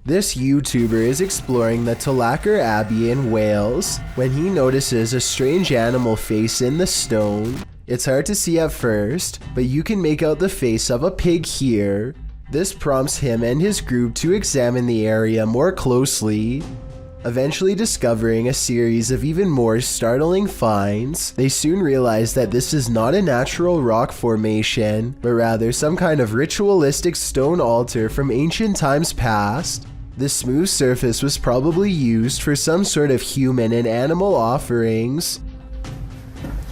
This YouTuber is exploring the Tolacker Abbey in Wales when he notices a strange animal face in the stone. It's hard to see at first, but you can make out the face of a pig here. This prompts him and his group to examine the area more closely. Eventually discovering a series of even more startling finds, they soon realize that this is not a natural rock formation, but rather some kind of ritualistic stone altar from ancient times past. The smooth surface was probably used for some sort of human and animal offerings.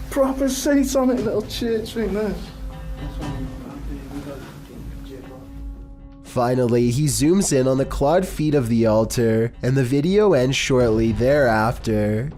Proper seats on it, little church thing there. Finally, he zooms in on the clawed feet of the altar, and the video ends shortly thereafter.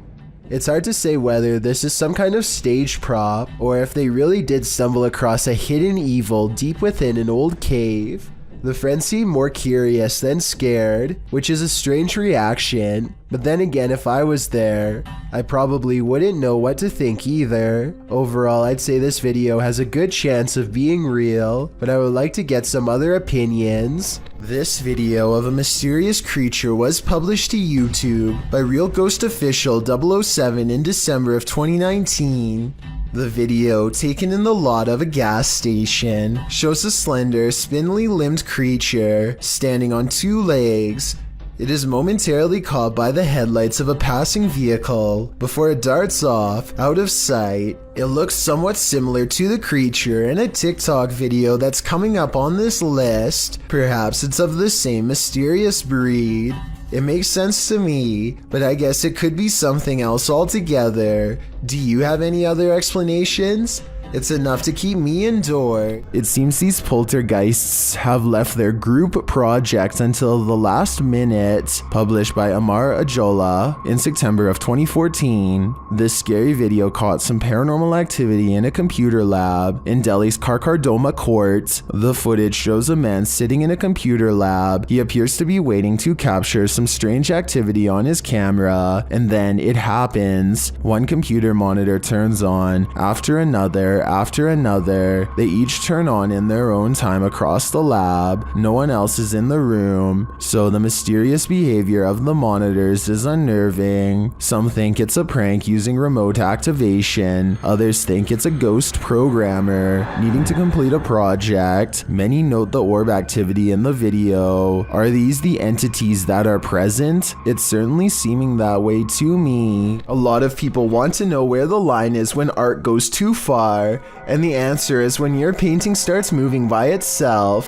It's hard to say whether this is some kind of stage prop, or if they really did stumble across a hidden evil deep within an old cave. The friends seem more curious than scared, which is a strange reaction, but then again, if I was there, I probably wouldn't know what to think either. Overall, I'd say this video has a good chance of being real, but I would like to get some other opinions. This video of a mysterious creature was published to YouTube by Real Ghost Official 007 in December of 2019. The video, taken in the lot of a gas station, shows a slender, spindly-limbed creature standing on two legs. It is momentarily caught by the headlights of a passing vehicle before it darts off, out of sight. It looks somewhat similar to the creature in a TikTok video that's coming up on this list. Perhaps it's of the same mysterious breed. It makes sense to me, but I guess it could be something else altogether. Do you have any other explanations? It's enough to keep me indoors. It seems these poltergeists have left their group project until the last minute, published by Amar Ajola in September of 2014. This scary video caught some paranormal activity in a computer lab in Delhi's Karkardoma court. The footage shows a man sitting in a computer lab. He appears to be waiting to capture some strange activity on his camera, and then it happens. One computer monitor turns on, after another. They each turn on in their own time across the lab. No one else is in the room, so the mysterious behavior of the monitors is unnerving. Some think it's a prank using remote activation. Others think it's a ghost programmer needing to complete a project. Many note the orb activity in the video. Are these the entities that are present? It's certainly seeming that way to me. A lot of people want to know where the line is when art goes too far. And the answer is when your painting starts moving by itself.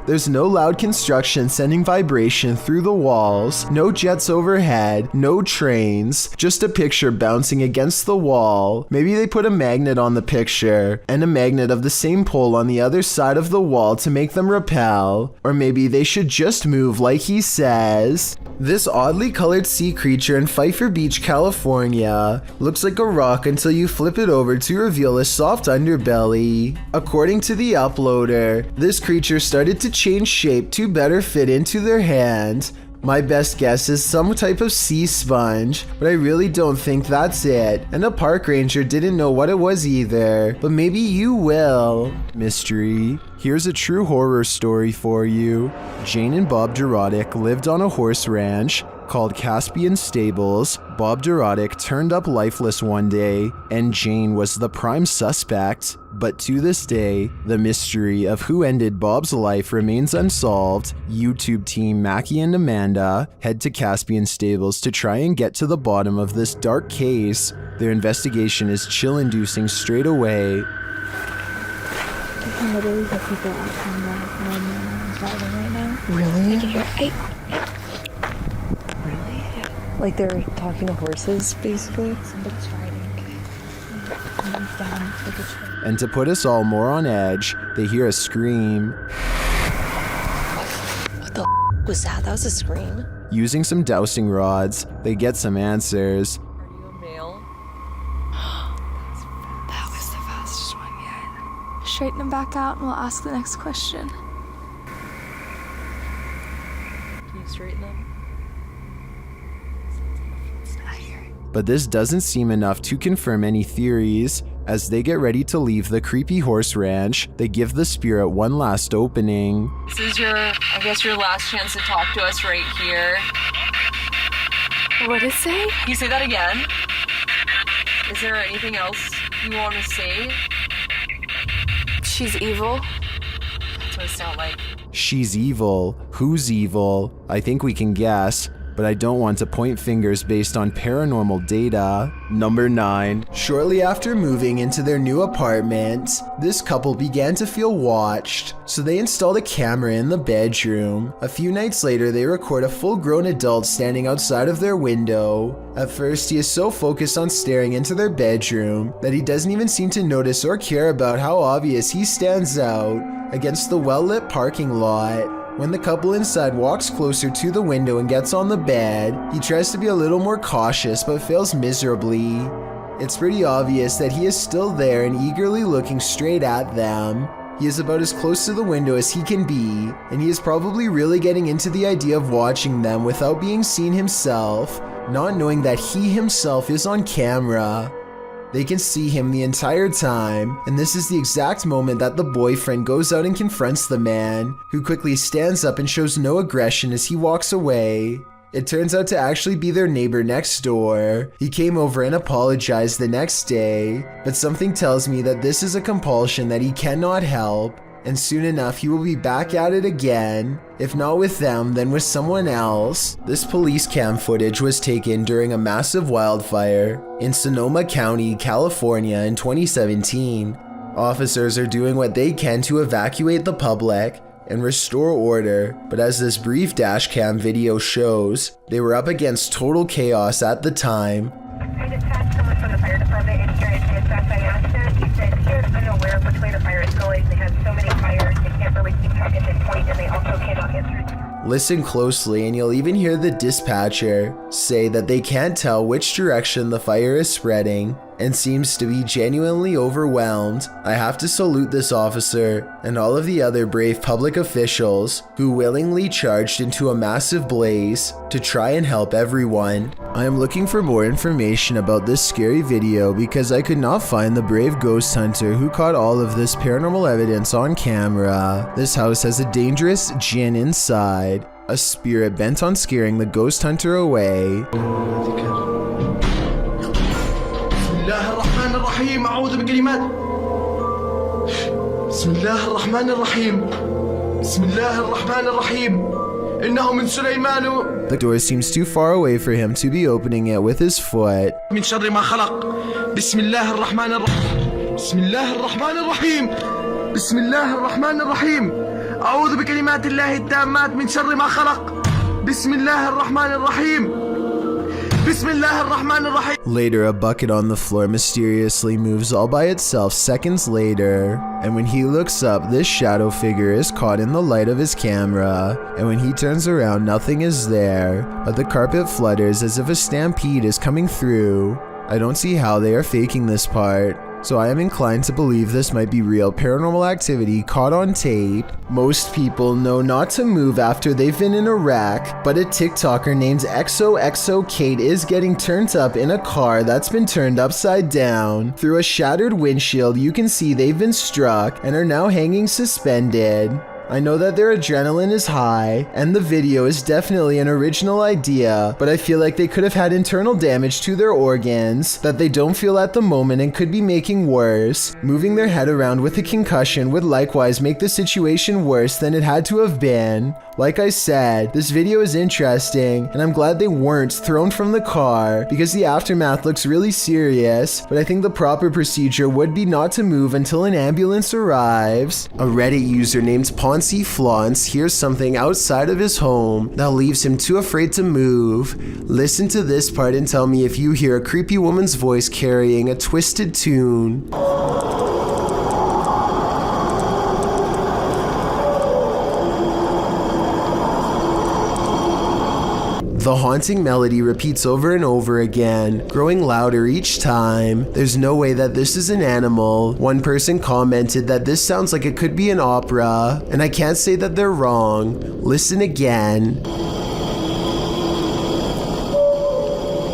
There's no loud construction sending vibration through the walls, no jets overhead, no trains, just a picture bouncing against the wall. Maybe they put a magnet on the picture, and a magnet of the same pole on the other side of the wall to make them repel. Or maybe they should just move like he says. This oddly colored sea creature in Pfeiffer Beach, California, looks like a rock until you flip it over to reveal a soft underbelly. According to the uploader, this creature started to change shape to better fit into their hand. My best guess is some type of sea sponge, but I really don't think that's it. And the park ranger didn't know what it was either, but maybe you will. Mystery. Here's a true horror story for you. Jane and Bob Durotic lived on a horse ranch called Caspian Stables. Bob Durotic turned up lifeless one day, and Jane was the prime suspect. But to this day, the mystery of who ended Bob's life remains unsolved. YouTube team Mackie and Amanda head to Caspian Stables to try and get to the bottom of this dark case. Their investigation is chill-inducing straight away. You can literally have people out on the driving right now. Really? You can hear, really? Yeah. Like they're talking to horses, basically? Somebody's riding. Down like a tree. And to put us all more on edge, they hear a scream. What the was that? That was a scream. Using some dowsing rods, they get some answers. Are you a male? That was the fastest one yet. Straighten them back out and we'll ask the next question. Can you straighten them? But this doesn't seem enough to confirm any theories. As they get ready to leave the creepy horse ranch, they give the spirit one last opening. This is your last chance to talk to us right here. What did it say? Can you say that again? Is there anything else you want to say? She's evil. That's what it sounds like. She's evil. Who's evil? I think we can guess, but I don't want to point fingers based on paranormal data. Number 9. Shortly after moving into their new apartment, this couple began to feel watched, so they installed a camera in the bedroom. A few nights later, they record a full-grown adult standing outside of their window. At first, he is so focused on staring into their bedroom that he doesn't even seem to notice or care about how obvious he stands out against the well-lit parking lot. When the couple inside walks closer to the window and gets on the bed, he tries to be a little more cautious but fails miserably. It's pretty obvious that he is still there and eagerly looking straight at them. He is about as close to the window as he can be, and he is probably really getting into the idea of watching them without being seen himself, not knowing that he himself is on camera. They can see him the entire time, and this is the exact moment that the boyfriend goes out and confronts the man, who quickly stands up and shows no aggression as he walks away. It turns out to actually be their neighbor next door. He came over and apologized the next day, but something tells me that this is a compulsion that he cannot help, and soon enough he will be back at it again. If not with them, then with someone else. This police cam footage was taken during a massive wildfire in Sonoma County, California in 2017. Officers are doing what they can to evacuate the public and restore order, but as this brief dash cam video shows, they were up against total chaos at the time. I dispatched someone from the fire department and here to dispatch by accident. He said he is unaware of which way the fire is going. They have so many fires, they can't really keep track at this point, and they also cannot get through. Listen closely and you'll even hear the dispatcher say that they can't tell which direction the fire is spreading and seems to be genuinely overwhelmed. I have to salute this officer and all of the other brave public officials who willingly charged into a massive blaze to try and help everyone. I am looking for more information about this scary video because I could not find the brave ghost hunter who caught all of this paranormal evidence on camera. This house has a dangerous jinn inside, a spirit bent on scaring the ghost hunter away. أعوذ بكلمات بسم الله الرحمن الرحيم بسم الله الرحمن الرحيم إنه من سليمان. The door seems too far away for him to be opening it with his foot. من شر ما خلق بسم الله الرحمن الرحيم بسم الله الرحمن الرحيم بسم الله الرحمن الرحيم أعوذ بكلمات الله التامات من شر ما خلق بسم الله الرحمن الرحيم. Later, a bucket on the floor mysteriously moves all by itself seconds later, and when he looks up, this shadow figure is caught in the light of his camera, and when he turns around, nothing is there, but the carpet flutters as if a stampede is coming through. I don't see how they are faking this part, so I am inclined to believe this might be real paranormal activity caught on tape. Most people know not to move after they've been in a wreck, but a TikToker named XOXO Kate is getting turned up in a car that's been turned upside down. Through a shattered windshield, you can see they've been struck and are now hanging suspended. I know that their adrenaline is high, and the video is definitely an original idea, but I feel like they could have had internal damage to their organs that they don't feel at the moment and could be making worse. Moving their head around with a concussion would likewise make the situation worse than it had to have been. Like I said, this video is interesting, and I'm glad they weren't thrown from the car because the aftermath looks really serious, but I think the proper procedure would be not to move until an ambulance arrives. A Reddit user named Poncy Flauns hears something outside of his home that leaves him too afraid to move. Listen to this part and tell me if you hear a creepy woman's voice carrying a twisted tune. The haunting melody repeats over and over again, growing louder each time. There's no way that this is an animal. One person commented that this sounds like it could be an opera, and I can't say that they're wrong. Listen again.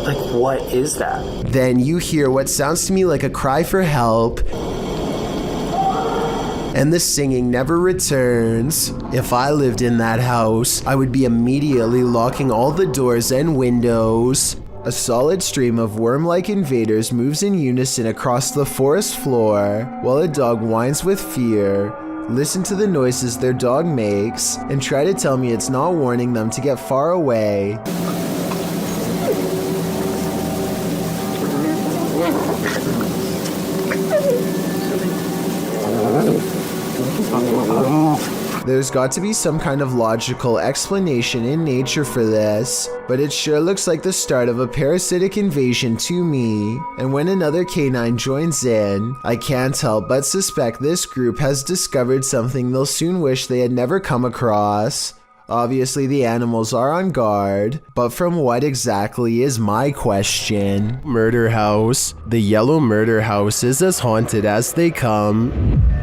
Like, what is that? Then you hear what sounds to me like a cry for help, and the singing never returns. If I lived in that house, I would be immediately locking all the doors and windows. A solid stream of worm-like invaders moves in unison across the forest floor, while a dog whines with fear. Listen to the noises their dog makes, and try to tell me it's not warning them to get far away. There's got to be some kind of logical explanation in nature for this, but it sure looks like the start of a parasitic invasion to me. And when another canine joins in, I can't help but suspect this group has discovered something they'll soon wish they had never come across. Obviously, the animals are on guard, but from what exactly is my question? Murder house. The yellow murder house is as haunted as they come.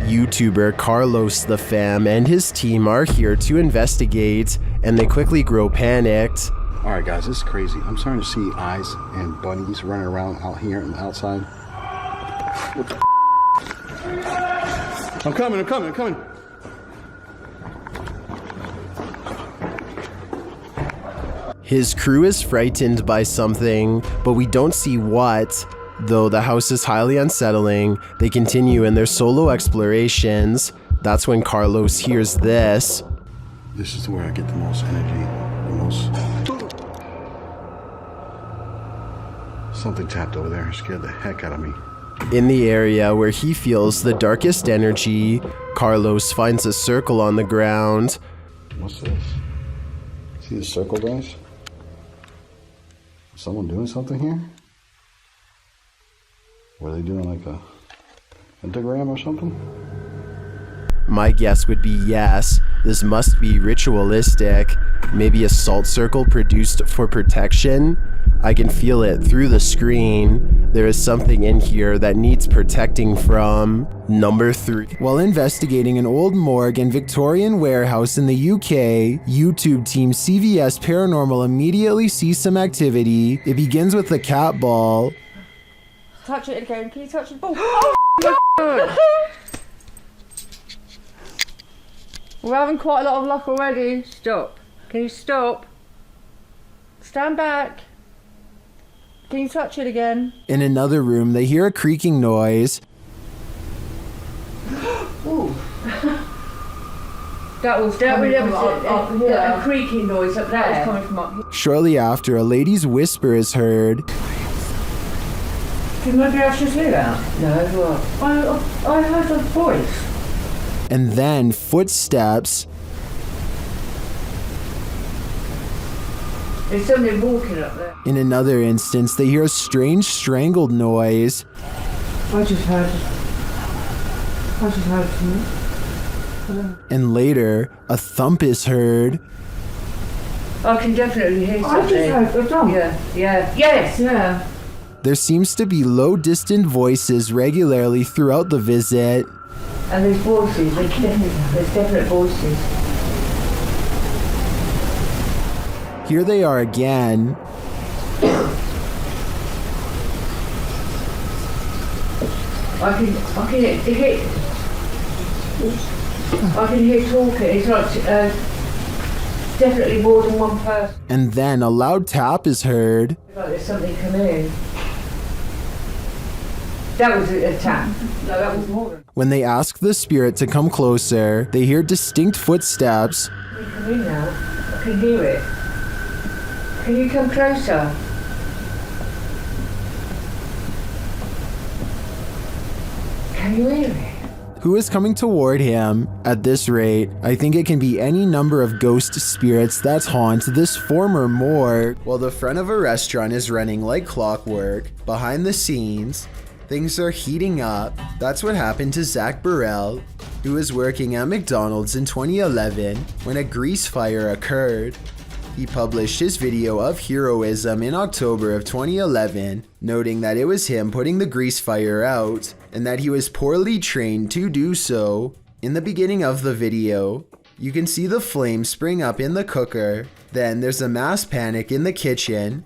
YouTuber Carlos the Fam and his team are here to investigate, and they quickly grow panicked. Alright guys, this is crazy. I'm starting to see eyes and bunnies running around out here on the outside. What the I'm coming. His crew is frightened by something, but we don't see what. Though the house is highly unsettling, they continue in their solo explorations. That's when Carlos hears this. This is where I get the most energy, Something tapped over there and scared the heck out of me. In the area where he feels the darkest energy, Carlos finds a circle on the ground. What's this? See the circle, guys? Someone doing something here? Were they doing like a pentagram or something? My guess would be yes. This must be ritualistic. Maybe a salt circle produced for protection. I can feel it through the screen. There is something in here that needs protecting from. Number 3. While investigating an old morgue and Victorian warehouse in the UK, YouTube team CVS Paranormal immediately sees some activity. It begins with the cat ball. Touch it again. Can you touch it? Oh, my God. We're having quite a lot of luck already. Stop. Can you stop? Stand back. Can you touch it again? In another room, they hear a creaking noise. Ooh. That was a creaking noise up there. That was coming from up here. Shortly after, a lady's whisper is heard. Did nobody else just hear that? No, what? I heard a voice. And then footsteps. There's somebody walking up there. In another instance, they hear a strange strangled noise. I just heard it. And later, a thump is heard. I can definitely hear something. I just heard a thump. Yeah. There seems to be low, distant voices regularly throughout the visit. And there's voices, there's definite voices. Here they are again. I can hear talking. It's like definitely more than one person. And then a loud tap is heard. Like there's something coming in. That was a tap. No, that was more than. When they ask the spirit to come closer, they hear distinct footsteps. Can you come in now? I can hear it. Can you come closer? Can you hear it? Who is coming toward him? At this rate, I think it can be any number of ghost spirits that haunt this former morgue. While the front of a restaurant is running like clockwork, behind the scenes, things are heating up. That's what happened to Zach Burrell, who was working at McDonald's in 2011 when a grease fire occurred. He published his video of heroism in October of 2011, noting that it was him putting the grease fire out, and that he was poorly trained to do so. In the beginning of the video, you can see the flames spring up in the cooker, then there's a mass panic in the kitchen,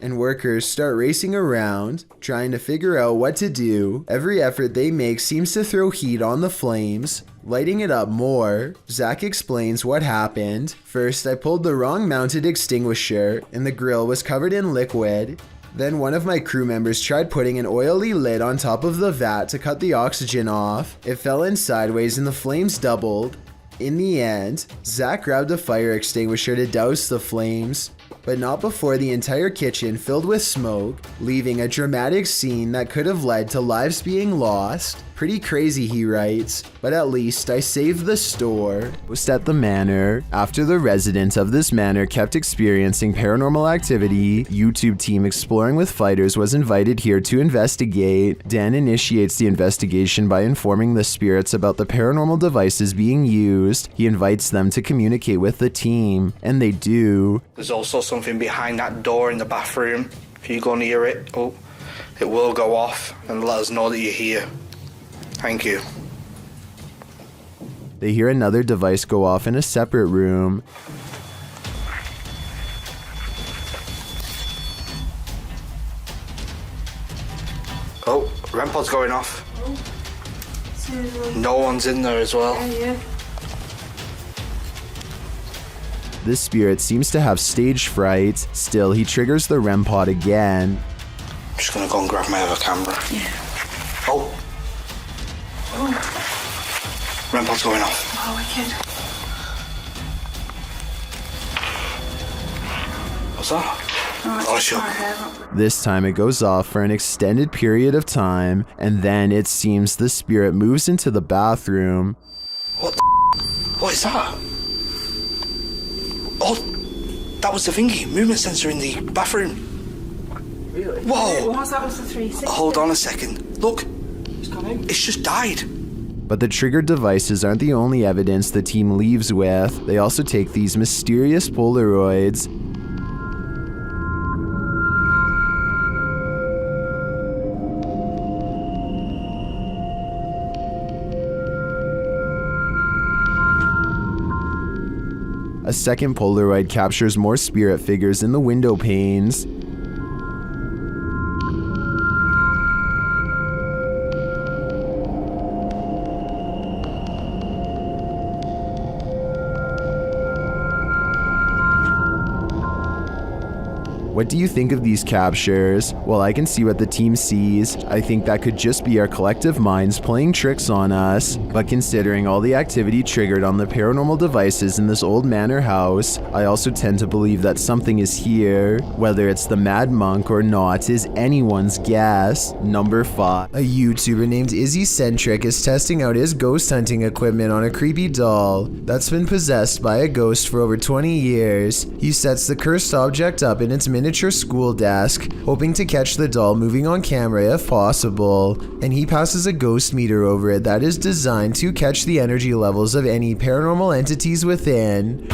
and workers start racing around, trying to figure out what to do. Every effort they make seems to throw heat on the flames, lighting it up more. Zach explains what happened. First, I pulled the wrong mounted extinguisher, and the grill was covered in liquid. Then one of my crew members tried putting an oily lid on top of the vat to cut the oxygen off. It fell in sideways and the flames doubled. In the end, Zach grabbed a fire extinguisher to douse the flames, but not before the entire kitchen filled with smoke, leaving a dramatic scene that could have led to lives being lost. Pretty crazy, he writes, but at least I saved the store. Just at the manor. After the residents of this manor kept experiencing paranormal activity, YouTube team Exploring with Fighters was invited here to investigate. Dan initiates the investigation by informing the spirits about the paranormal devices being used. He invites them to communicate with the team, and they do. There's also something behind that door in the bathroom. If you go near it, it will go off and let us know that you're here. Thank you. They hear another device go off in a separate room. Oh, REM pod's going off. No one's in there as well. This spirit seems to have stage fright. Still, he triggers the REM pod again. I'm just gonna go and grab my other camera. Yeah. Oh. REM pod's going off. Oh, wicked. What's that? Oh, sure. This time it goes off for an extended period of time, and then it seems the spirit moves into the bathroom. What is that? Oh, that was the thingy, movement sensor in the bathroom. Really? Whoa! What was that? Was the 360? Hold on a second. Look, It's gone in. it's just died. But the triggered devices aren't the only evidence the team leaves with. They also take these mysterious Polaroids. A second Polaroid captures more spirit figures in the window panes. What do you think of these captures? Well, I can see what the team sees. I think that could just be our collective minds playing tricks on us. But considering all the activity triggered on the paranormal devices in this old manor house, I also tend to believe that something is here. Whether it's the Mad Monk or not is anyone's guess. Number 5. A YouTuber named Izzy-Centric is testing out his ghost hunting equipment on a creepy doll that's been possessed by a ghost for over 20 years. He sets the cursed object up in its miniature school desk, hoping to catch the doll moving on camera if possible, and he passes a ghost meter over it that is designed to catch the energy levels of any paranormal entities within.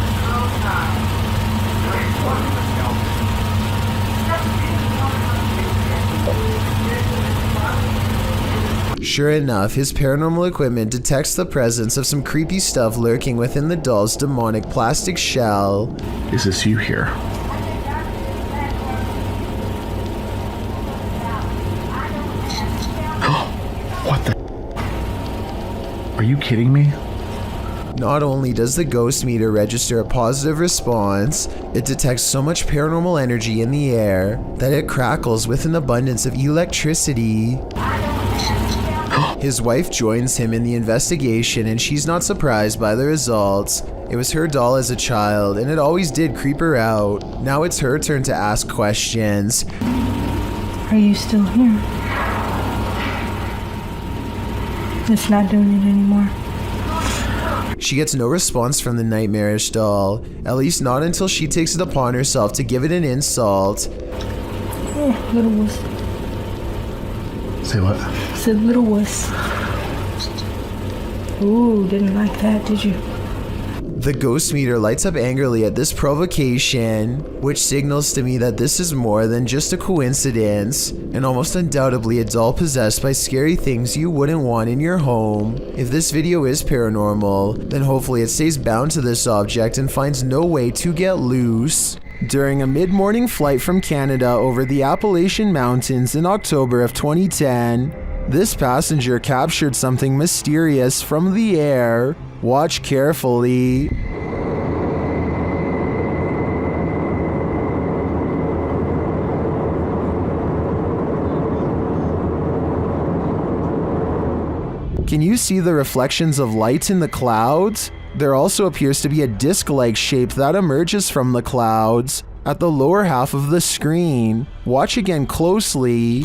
Sure enough, his paranormal equipment detects the presence of some creepy stuff lurking within the doll's demonic plastic shell. Is this you here? What the? Are you kidding me? Not only does the ghost meter register a positive response, it detects so much paranormal energy in the air that it crackles with an abundance of electricity. His wife joins him in the investigation, and she's not surprised by the results. It was her doll as a child, and it always did creep her out. Now it's her turn to ask questions. Are you still here? It's not doing it anymore. She gets no response from the nightmarish doll, at least not until she takes it upon herself to give it an insult. Oh, little wuss. Say what? I said little wuss. Ooh, didn't like that, did you? The ghost meter lights up angrily at this provocation, which signals to me that this is more than just a coincidence, and almost undoubtedly a doll possessed by scary things you wouldn't want in your home. If this video is paranormal, then hopefully it stays bound to this object and finds no way to get loose. During a mid-morning flight from Canada over the Appalachian Mountains in October of 2010, this passenger captured something mysterious from the air. Watch carefully. Can you see the reflections of light in the clouds? There also appears to be a disc-like shape that emerges from the clouds at the lower half of the screen. Watch again closely.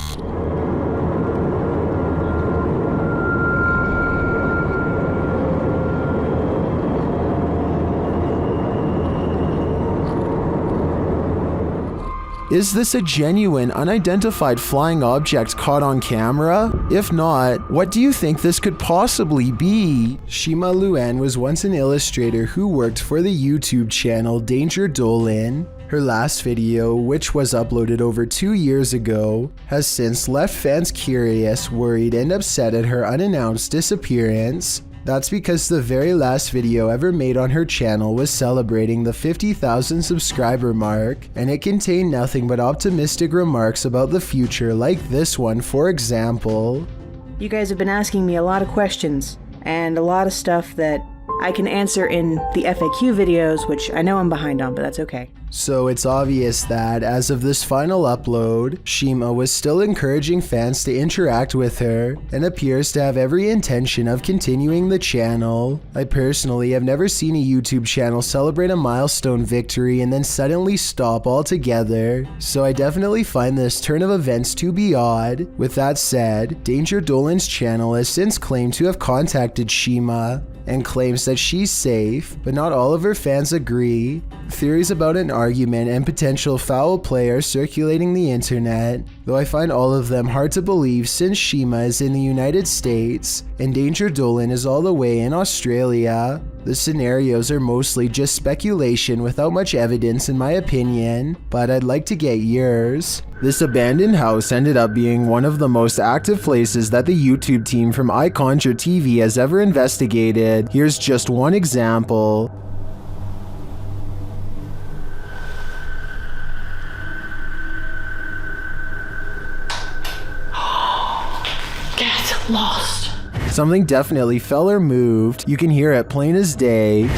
Is this a genuine, unidentified flying object caught on camera? If not, what do you think this could possibly be? Shima Luan was once an illustrator who worked for the YouTube channel Danger Dolan. Her last video, which was uploaded over 2 years ago, has since left fans curious, worried, and upset at her unannounced disappearance. That's because the very last video ever made on her channel was celebrating the 50,000 subscriber mark, and it contained nothing but optimistic remarks about the future, like this one for example. You guys have been asking me a lot of questions, and a lot of stuff that I can answer in the FAQ videos, which I know I'm behind on, but that's okay. So it's obvious that, as of this final upload, Shima was still encouraging fans to interact with her, and appears to have every intention of continuing the channel. I personally have never seen a YouTube channel celebrate a milestone victory and then suddenly stop altogether, so I definitely find this turn of events to be odd. With that said, Danger Dolan's channel has since claimed to have contacted Shima, and claims that she's safe, but not all of her fans agree. Theories about an argument and potential foul play are circulating the internet, though I find all of them hard to believe since Shima is in the United States and Danger Dolan is all the way in Australia. The scenarios are mostly just speculation without much evidence in my opinion, but I'd like to get yours. This abandoned house ended up being one of the most active places that the YouTube team from iConjure TV has ever investigated. Here's just one example. Get lost. Something definitely fell or moved. You can hear it plain as day.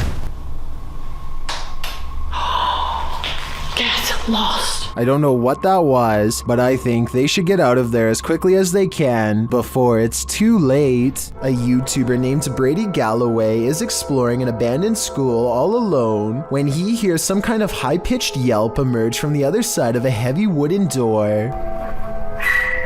Get lost. I don't know what that was, but I think they should get out of there as quickly as they can before it's too late. A YouTuber named Brady Galloway is exploring an abandoned school all alone when he hears some kind of high-pitched yelp emerge from the other side of a heavy wooden door.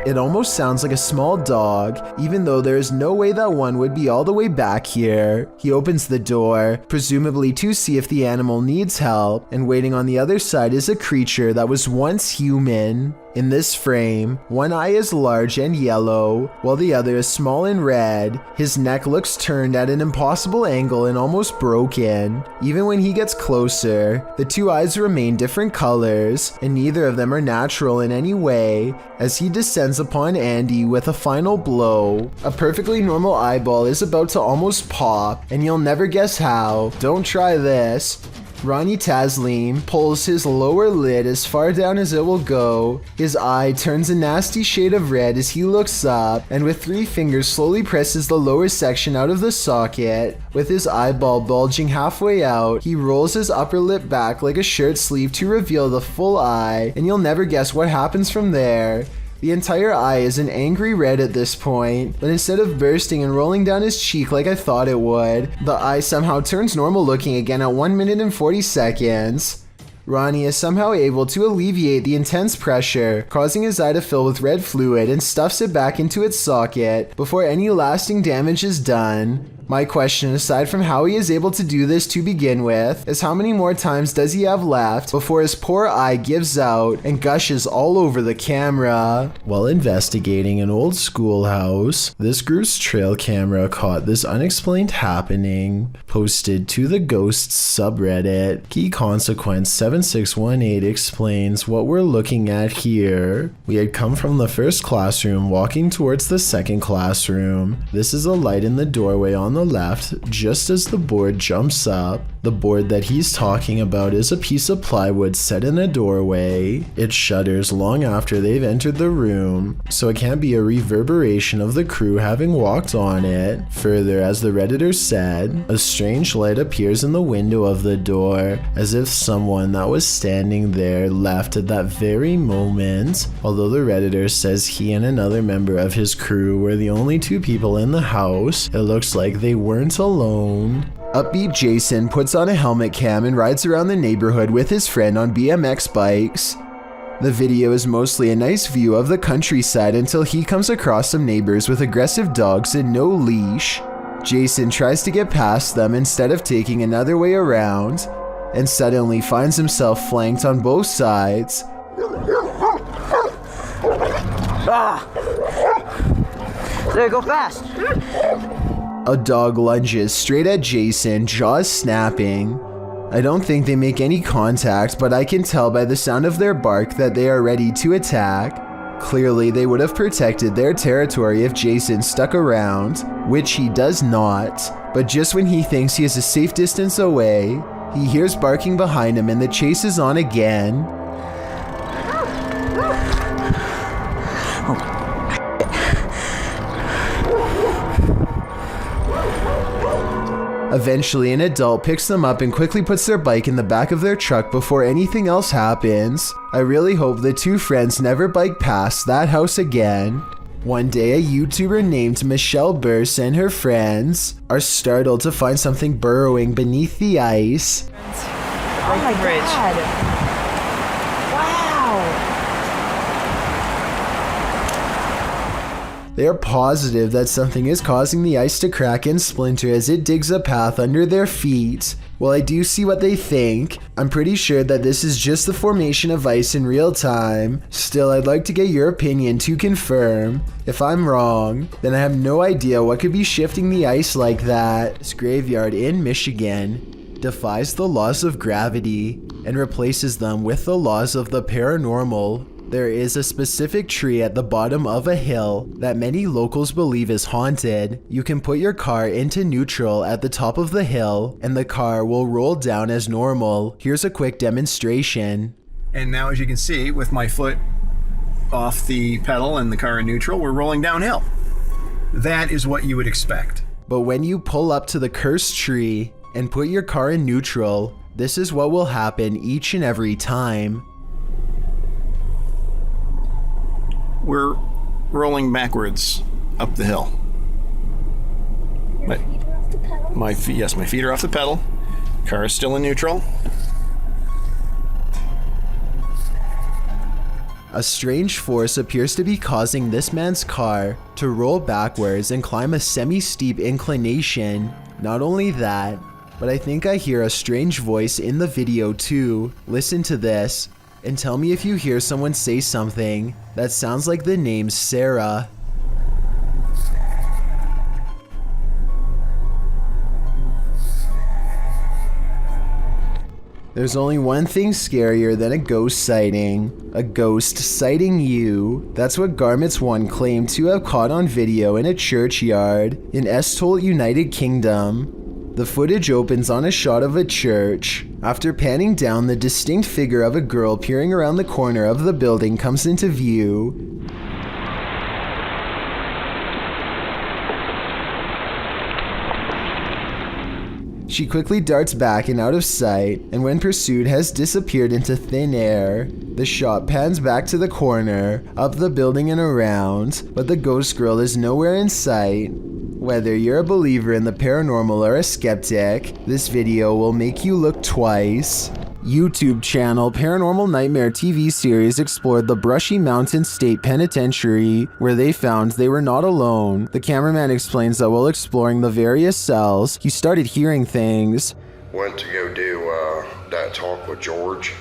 It almost sounds like a small dog, even though there is no way that one would be all the way back here. He opens the door, presumably to see if the animal needs help, and waiting on the other side is a creature that was once human. In this frame, one eye is large and yellow, while the other is small and red. His neck looks turned at an impossible angle and almost broken. Even when he gets closer, the two eyes remain different colors, and neither of them are natural in any way, as he descends upon Andy with a final blow. A perfectly normal eyeball is about to almost pop, and you'll never guess how. Don't try this. Ronnie Taslim pulls his lower lid as far down as it will go. His eye turns a nasty shade of red as he looks up, and with 3 fingers slowly presses the lower section out of the socket. With his eyeball bulging halfway out, he rolls his upper lip back like a shirt sleeve to reveal the full eye, and you'll never guess what happens from there. The entire eye is an angry red at this point, but instead of bursting and rolling down his cheek like I thought it would, the eye somehow turns normal looking again at 1 minute and 40 seconds. Ronnie is somehow able to alleviate the intense pressure, causing his eye to fill with red fluid, and stuffs it back into its socket before any lasting damage is done. My question, aside from how he is able to do this to begin with, is how many more times does he have left before his poor eye gives out and gushes all over the camera? While investigating an old schoolhouse, this group's trail camera caught this unexplained happening. Posted to the Ghosts subreddit, Key Consequence 7618 explains what we're looking at here. We had come from the first classroom walking towards the second classroom. This is a light in the doorway on the left just as the board jumps up. The board that he's talking about is a piece of plywood set in a doorway. It shudders long after they've entered the room, so it can't be a reverberation of the crew having walked on it. Further, as the Redditor said, a strange light appears in the window of the door, as if someone that was standing there left at that very moment. Although the Redditor says he and another member of his crew were the only two people in the house, it looks like they weren't alone. Upbeat Jason puts on a helmet cam and rides around the neighborhood with his friend on BMX bikes. The video is mostly a nice view of the countryside until he comes across some neighbors with aggressive dogs and no leash. Jason tries to get past them instead of taking another way around, and suddenly finds himself flanked on both sides. Ah! There, go fast! A dog lunges straight at Jason, jaws snapping. I don't think they make any contact, but I can tell by the sound of their bark that they are ready to attack. Clearly, they would have protected their territory if Jason stuck around, which he does not. But just when he thinks he is a safe distance away, he hears barking behind him and the chase is on again. Eventually, an adult picks them up and quickly puts their bike in the back of their truck before anything else happens. I really hope the two friends never bike past that house again. One day, a YouTuber named Michelle Burse and her friends are startled to find something burrowing beneath the ice. Oh my God. Wow. They are positive that something is causing the ice to crack and splinter as it digs a path under their feet. While I do see what they think, I'm pretty sure that this is just the formation of ice in real time. Still, I'd like to get your opinion to confirm. If I'm wrong, then I have no idea what could be shifting the ice like that. This graveyard in Michigan defies the laws of gravity and replaces them with the laws of the paranormal. There is a specific tree at the bottom of a hill that many locals believe is haunted. You can put your car into neutral at the top of the hill and the car will roll down as normal. Here's a quick demonstration. And now, as you can see, with my foot off the pedal and the car in neutral, we're rolling downhill. That is what you would expect. But when you pull up to the cursed tree and put your car in neutral, this is what will happen each and every time. We're rolling backwards up the hill. Your feet are off the pedal? Yes, my feet are off the pedal. Car is still in neutral. A strange force appears to be causing this man's car to roll backwards and climb a semi-steep inclination. Not only that, but I think I hear a strange voice in the video too. Listen to this and tell me if you hear someone say something that sounds like the name Sarah. There's only one thing scarier than a ghost sighting. A ghost sighting you. That's what Garments 1 claimed to have caught on video in a churchyard in Estholt, United Kingdom. The footage opens on a shot of a church. After panning down, the distinct figure of a girl peering around the corner of the building comes into view. She quickly darts back and out of sight, and when pursued has disappeared into thin air. The shot pans back to the corner, up the building and around, but the ghost girl is nowhere in sight. Whether you're a believer in the paranormal or a skeptic, this video will make you look twice. YouTube channel Paranormal Nightmare TV series explored the Brushy Mountain State Penitentiary, where they found they were not alone. The cameraman explains that while exploring the various cells, he started hearing things. Went to go do that talk with George,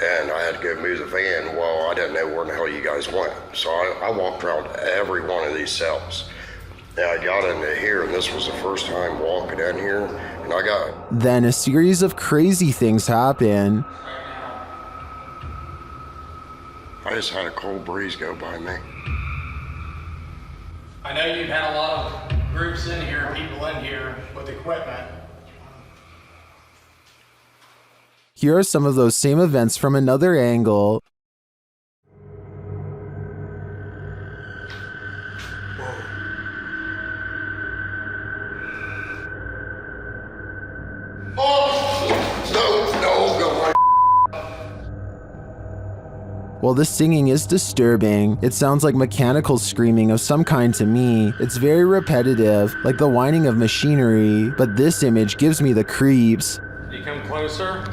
and I had to go move the van. Well, I didn't know where the hell you guys went, so I walked around every one of these cells. And I got into here, and this was the first time walking in here, and I got... Then a series of crazy things happen. I just had a cold breeze go by me. I know you've had a lot of groups in here, people in here with equipment. Here are some of those same events from another angle. While the singing is disturbing, it sounds like mechanical screaming of some kind to me. It's very repetitive, like the whining of machinery, but this image gives me the creeps. You come closer.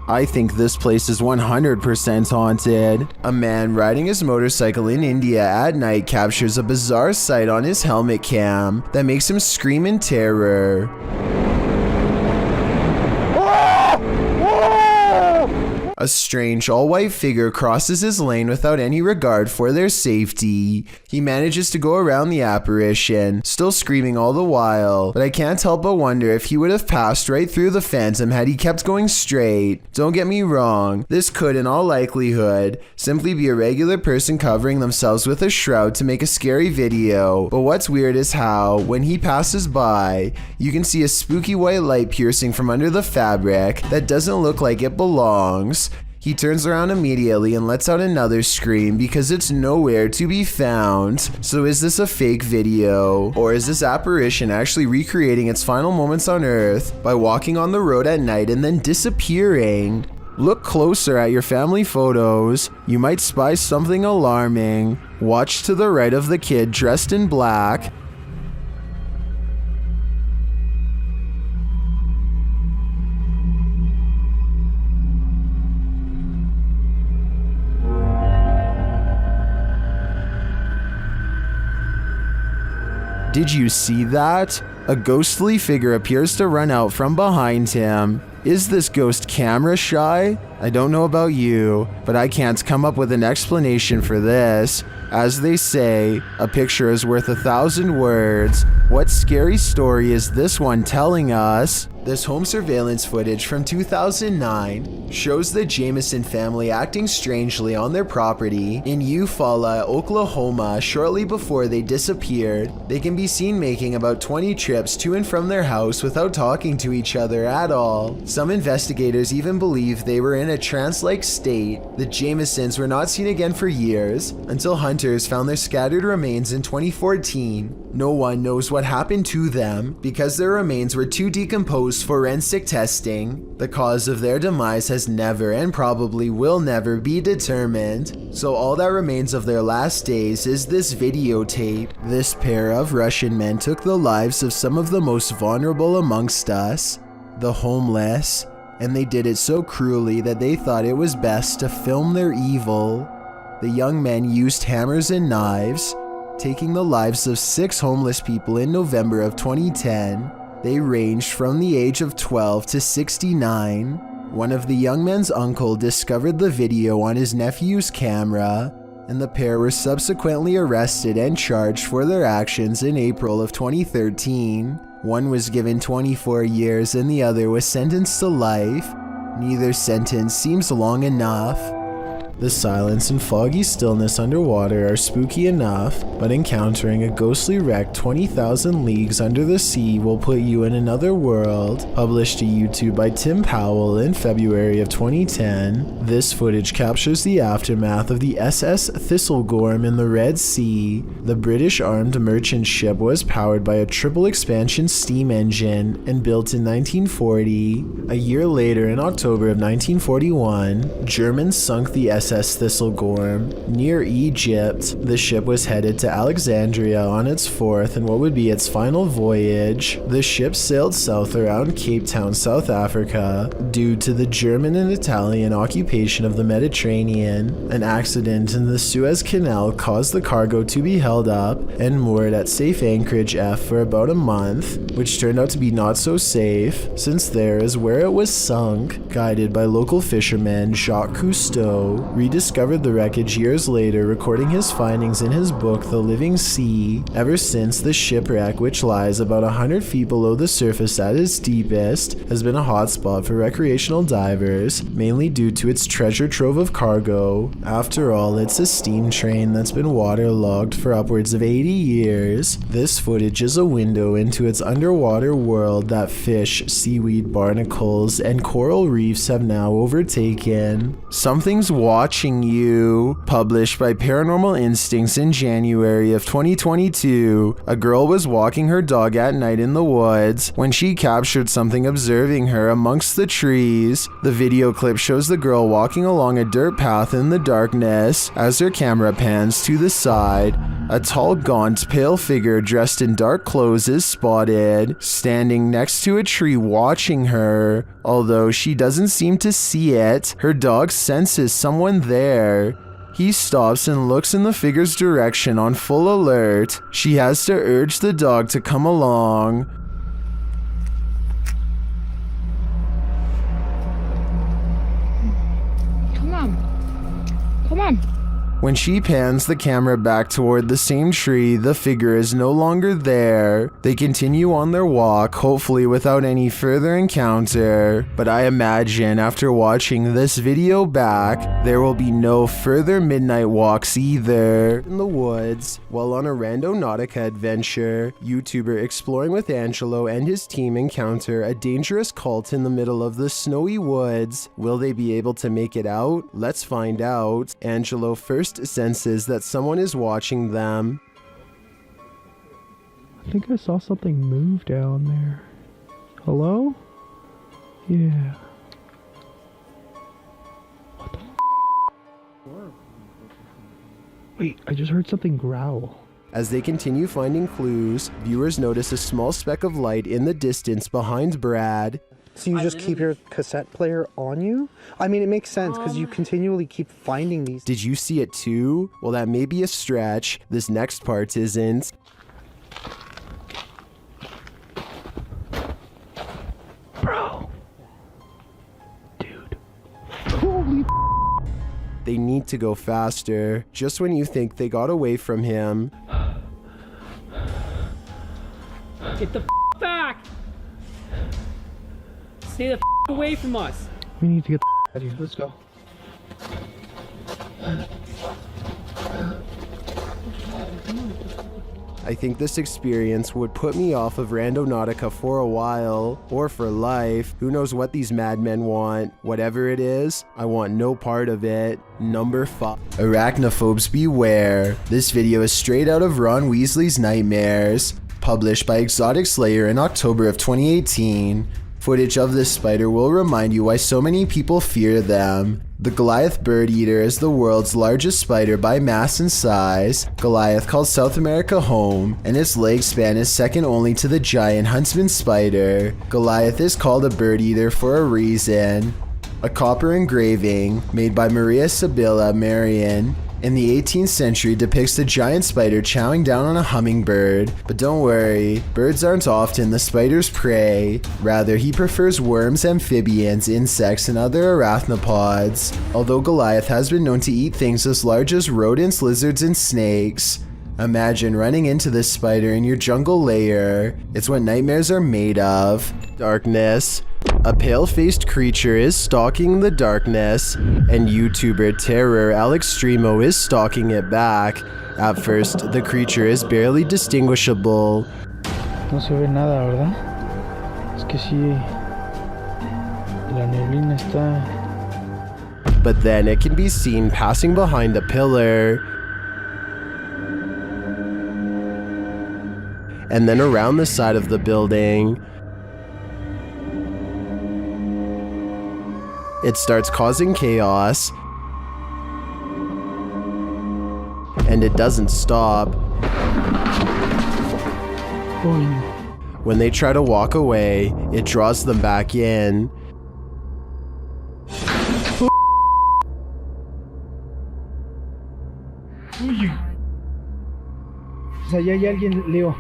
I think this place is 100% haunted. A man riding his motorcycle in India at night captures a bizarre sight on his helmet cam that makes him scream in terror. A strange all-white figure crosses his lane without any regard for their safety. He manages to go around the apparition, still screaming all the while, but I can't help but wonder if he would have passed right through the phantom had he kept going straight. Don't get me wrong, this could in all likelihood simply be a regular person covering themselves with a shroud to make a scary video, but what's weird is how, when he passes by, you can see a spooky white light piercing from under the fabric that doesn't look like it belongs. He turns around immediately and lets out another scream because it's nowhere to be found. So is this a fake video? Or is this apparition actually recreating its final moments on Earth by walking on the road at night and then disappearing? Look closer at your family photos. You might spy something alarming. Watch to the right of the kid dressed in black. Did you see that? A ghostly figure appears to run out from behind him. Is this ghost camera shy? I don't know about you, but I can't come up with an explanation for this. As they say, a picture is worth 1,000 words. What scary story is this one telling us? This home surveillance footage from 2009 shows the Jameson family acting strangely on their property in Eufaula, Oklahoma shortly before they disappeared. They can be seen making about 20 trips to and from their house without talking to each other at all. Some investigators even believe they were in a trance-like state. The Jamesons were not seen again for years until hunters found their scattered remains in 2014. No one knows what happened to them because their remains were too decomposed for forensic testing. The cause of their demise has never and probably will never be determined. So all that remains of their last days is this videotape. This pair of Russian men took the lives of some of the most vulnerable amongst us, the homeless, and they did it so cruelly that they thought it was best to film their evil. The young men used hammers and knives, taking the lives of 6 homeless people in November of 2010. They ranged from the age of 12 to 69. One of the young men's uncle discovered the video on his nephew's camera, and the pair were subsequently arrested and charged for their actions in April of 2013. One was given 24 years and the other was sentenced to life. Neither sentence seems long enough. The silence and foggy stillness underwater are spooky enough, but encountering a ghostly wreck 20,000 leagues under the sea will put you in another world. Published to YouTube by Tim Powell in February of 2010, this footage captures the aftermath of the SS Thistlegorm in the Red Sea. The British armed merchant ship was powered by a triple expansion steam engine and built in 1940. A year later, in October of 1941, Germans sunk the SS Thistlegorm near Egypt. The ship was headed to Alexandria on its 4th and what would be its final voyage. The ship sailed south around Cape Town, South Africa. Due to the German and Italian occupation of the Mediterranean, an accident in the Suez Canal caused the cargo to be held up and moored at safe anchorage F for about a month, which turned out to be not so safe, since there is where it was sunk. Guided by local fisherman Jacques Cousteau, rediscovered the wreckage years later, recording his findings in his book, The Living Sea. Ever since, the shipwreck, which lies about 100 feet below the surface at its deepest, has been a hotspot for recreational divers, mainly due to its treasure trove of cargo. After all, it's a steam train that's been waterlogged for upwards of 80 years. This footage is a window into its underwater world that fish, seaweed, barnacles, and coral reefs have now overtaken. Something's Watching You, published by Paranormal Instincts in January of 2022. A girl was walking her dog at night in the woods when she captured something observing her amongst the trees. The video clip shows the girl walking along a dirt path in the darkness. As her camera pans to the side, a tall, gaunt, pale figure dressed in dark clothes is spotted, standing next to a tree watching her. Although she doesn't seem to see it, her dog senses someone there. He stops and looks in the figure's direction on full alert. She has to urge the dog to come along. Come on. Come on. When she pans the camera back toward the same tree, the figure is no longer there. They continue on their walk, hopefully without any further encounter. But I imagine after watching this video back, there will be no further midnight walks either. In the woods, while on a Randonautica adventure, YouTuber Exploring with Angelo and his team encounter a dangerous cult in the middle of the snowy woods. Will they be able to make it out? Let's find out. Angelo first senses that someone is watching them. I think I saw something move down there. Hello? Yeah. What the f? Wait, I just heard something growl. As they continue finding clues, viewers notice a small speck of light in the distance behind Brad. So you just keep your cassette player on you? I mean, it makes sense because you continually keep finding these. Did you see it too? Well, that may be a stretch. This next part isn't. Bro. Dude. Holy They need to go faster. Just when you think they got away from him. Get the back! Stay the away from us. We need to get the out of here. Let's go. I think this experience would put me off of Randonautica for a while, or for life. Who knows what these madmen want? Whatever it is, I want no part of it. Number 5. Arachnophobes beware. This video is straight out of Ron Weasley's Nightmares, published by Exotic Slayer in October of 2018. Footage of this spider will remind you why so many people fear them. The Goliath bird eater is the world's largest spider by mass and size. Goliath calls South America home, and its leg span is second only to the giant huntsman spider. Goliath is called a bird eater for a reason. A copper engraving made by Maria Sibylla Marian in the 18th century depicts the giant spider chowing down on a hummingbird. But don't worry, birds aren't often the spider's prey. Rather, he prefers worms, amphibians, insects, and other arachnopods. Although Goliath has been known to eat things as large as rodents, lizards, and snakes. Imagine running into this spider in your jungle lair. It's what nightmares are made of. Darkness. A pale-faced creature is stalking the darkness, and YouTuber Terror Alextremo is stalking it back. At first, the creature is barely distinguishable. No se ve nada, ¿verdad? Es que sí. La neblina está. But then it can be seen passing behind a pillar. And then around the side of the building. It starts causing chaos, and it doesn't stop. When they try to walk away, it draws them back in. Allá hay alguien, Leo.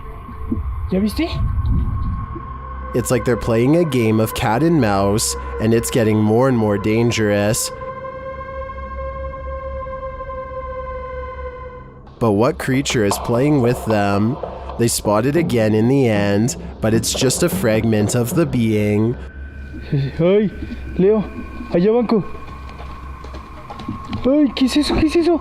¿Ya viste? It's like they're playing a game of cat and mouse, and it's getting more and more dangerous. But what creature is playing with them? They spot it again in the end, but it's just a fragment of the being. Ay, Leo, allá banco. Ay, ¿qué es eso? ¿Qué es eso?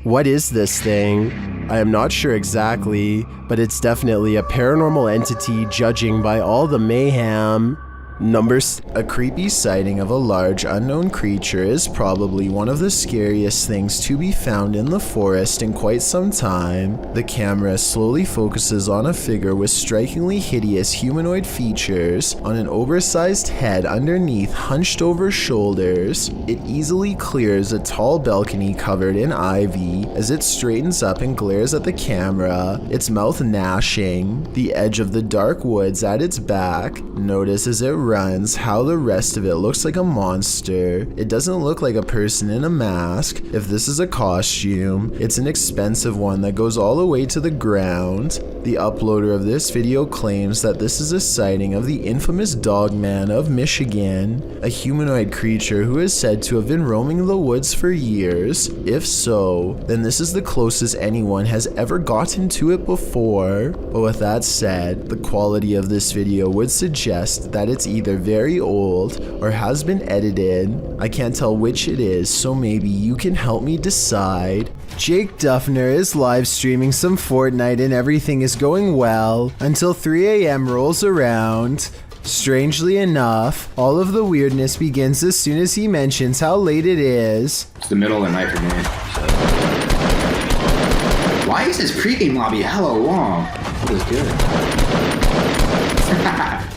What is this thing? I am not sure exactly, but it's definitely a paranormal entity judging by all the mayhem. A creepy sighting of a large unknown creature is probably one of the scariest things to be found in the forest in quite some time. The camera slowly focuses on a figure with strikingly hideous humanoid features on an oversized head underneath hunched over shoulders. It easily clears a tall balcony covered in ivy as it straightens up and glares at the camera, its mouth gnashing. The edge of the dark woods at its back. Notice as it runs how the rest of it looks like a monster. It doesn't look like a person in a mask. If this is a costume, it's an expensive one that goes all the way to the ground. The uploader of this video claims that this is a sighting of the infamous Dogman of Michigan, a humanoid creature who is said to have been roaming the woods for years. If so, then this is the closest anyone has ever gotten to it before. But with that said, the quality of this video would suggest that it's either very old or has been edited. I can't tell which it is, so maybe you can help me decide. Jake Duffner is live streaming some Fortnite and everything is going well until 3 a.m. rolls around. Strangely enough, all of the weirdness begins as soon as he mentions how late it is. It's the middle of the night for me. So. Why is this pregame lobby hella long? That was good.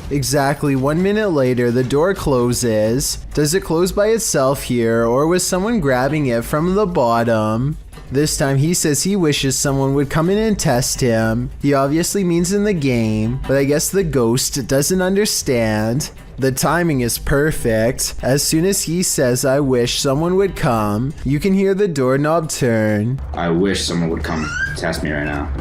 Exactly 1 minute later, the door closes. Does it close by itself here, or was someone grabbing it from the bottom? This time he says he wishes someone would come in and test him. He obviously means in the game, but I guess the ghost doesn't understand. The timing is perfect. As soon as he says, I wish someone would come, you can hear the doorknob turn. I wish someone would come test me right now.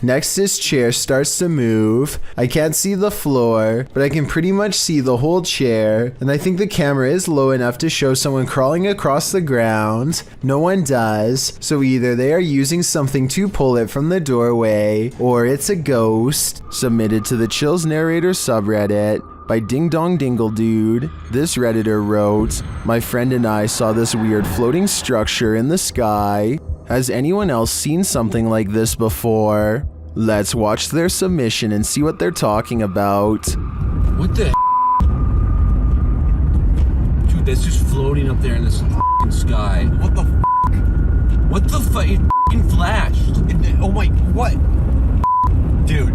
Next, his chair starts to move. I can't see the floor, but I can pretty much see the whole chair, and I think the camera is low enough to show someone crawling across the ground. No one does, so either they are using something to pull it from the doorway, or it's a ghost. Submitted to the Chills Narrator subreddit by Ding Dong Dingle Dude. This Redditor wrote, "My friend and I saw this weird floating structure in the sky. Has anyone else seen something like this before?" Let's watch their submission and see what they're talking about. What the Dude, that's just floating up there in this sky. What the What the fuck? It flashed. Oh my, what? Dude,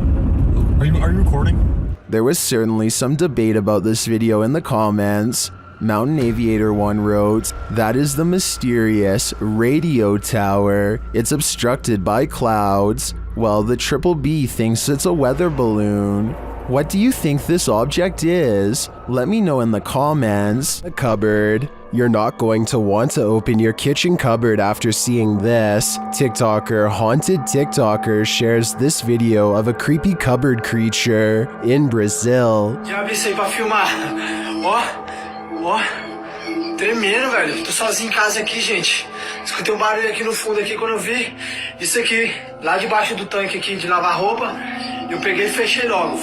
are you recording? There was certainly some debate about this video in the comments. Mountain Aviator 1 wrote, "That is the mysterious radio tower. It's obstructed by clouds. Well, the Triple B thinks it's a weather balloon. What do you think this object is? Let me know in the comments." A cupboard. You're not going to want to open your kitchen cupboard after seeing this. TikToker Haunted TikToker shares this video of a creepy cupboard creature in Brazil. Já vi isso aí pra filmar. Ó, tremendo, velho. Tô sozinho em casa aqui, gente. Escutei um barulho aqui no fundo aqui quando eu vi isso aqui, lá debaixo do tanque aqui de lavar roupa. Eu peguei e fechei logo,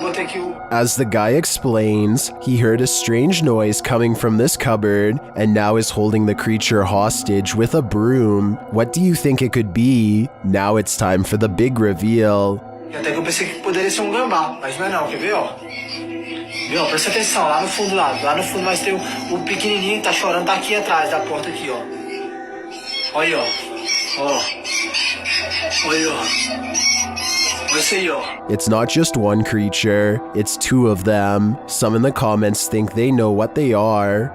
botei aqui o... As the guy explains, he heard a strange noise coming from this cupboard and now is holding the creature hostage with a broom. What do you think it could be? Now it's time for the big reveal. Até que eu pensei que poderia ser gambá, mas não é não, quer ver, ó? Viu, presta atenção, lá no fundo, lá no fundo, mas tem o pequenininho que tá chorando, tá aqui atrás da porta aqui, ó. Olha aí, ó. Olha aí, ó. Esse aí, ó. It's not just one creature, it's two of them. Some in the comments think they know what they are.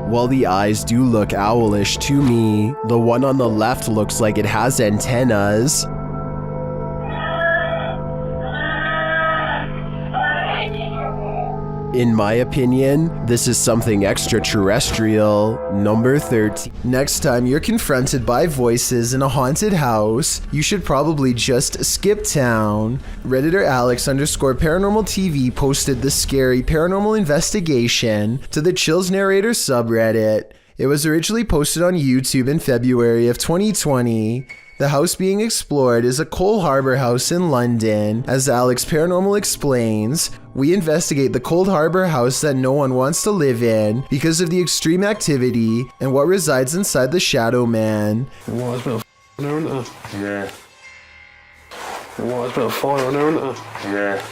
While the eyes do look owlish to me, the one on the left looks like it has antennas. In my opinion, this is something extraterrestrial. Number 13. Next time you're confronted by voices in a haunted house, you should probably just skip town. Redditor Alex_paranormal TV posted the scary paranormal investigation to the Chills Narrator subreddit. It was originally posted on YouTube in February of 2020. The house being explored is a Cole Harbour house in London. As Alex Paranormal explains, we investigate the Cold Harbour house that no one wants to live in because of the extreme activity and what resides inside the Shadow Man. Well, there's been a there, isn't there? Yeah. Well, there's been a fire there, isn't there? Yeah.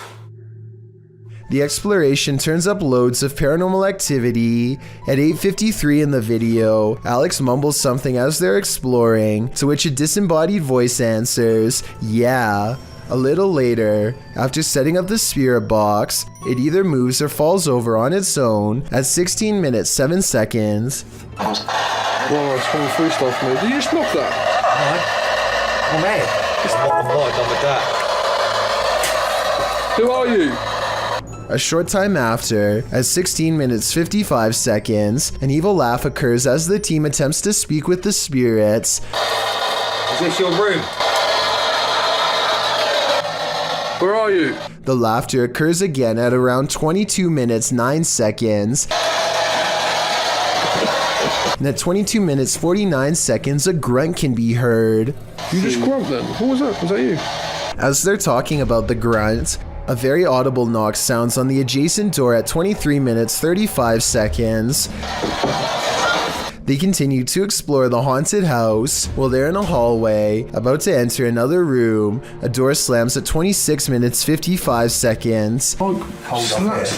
The exploration turns up loads of paranormal activity. At 8:53 in the video, Alex mumbles something as they're exploring, to which a disembodied voice answers, "Yeah." A little later, after setting up the spirit box, it either moves or falls over on its own at 16 minutes 7 seconds. Well, that's 23 stuff, mate. Did you just knock that? Oh, mate. I'm not done with that. Who are you? A short time after, at 16 minutes 55 seconds, an evil laugh occurs as the team attempts to speak with the spirits. Is this your room? Where are you? The laughter occurs again at around 22 minutes 9 seconds. And at 22 minutes 49 seconds, a grunt can be heard. You just grunt then? Who was that? Was that you? As they're talking about the grunt, a very audible knock sounds on the adjacent door at 23 minutes 35 seconds. They continue to explore the haunted house. While they're in a hallway, about to enter another room, a door slams at 26 minutes 55 seconds. Hold on. Is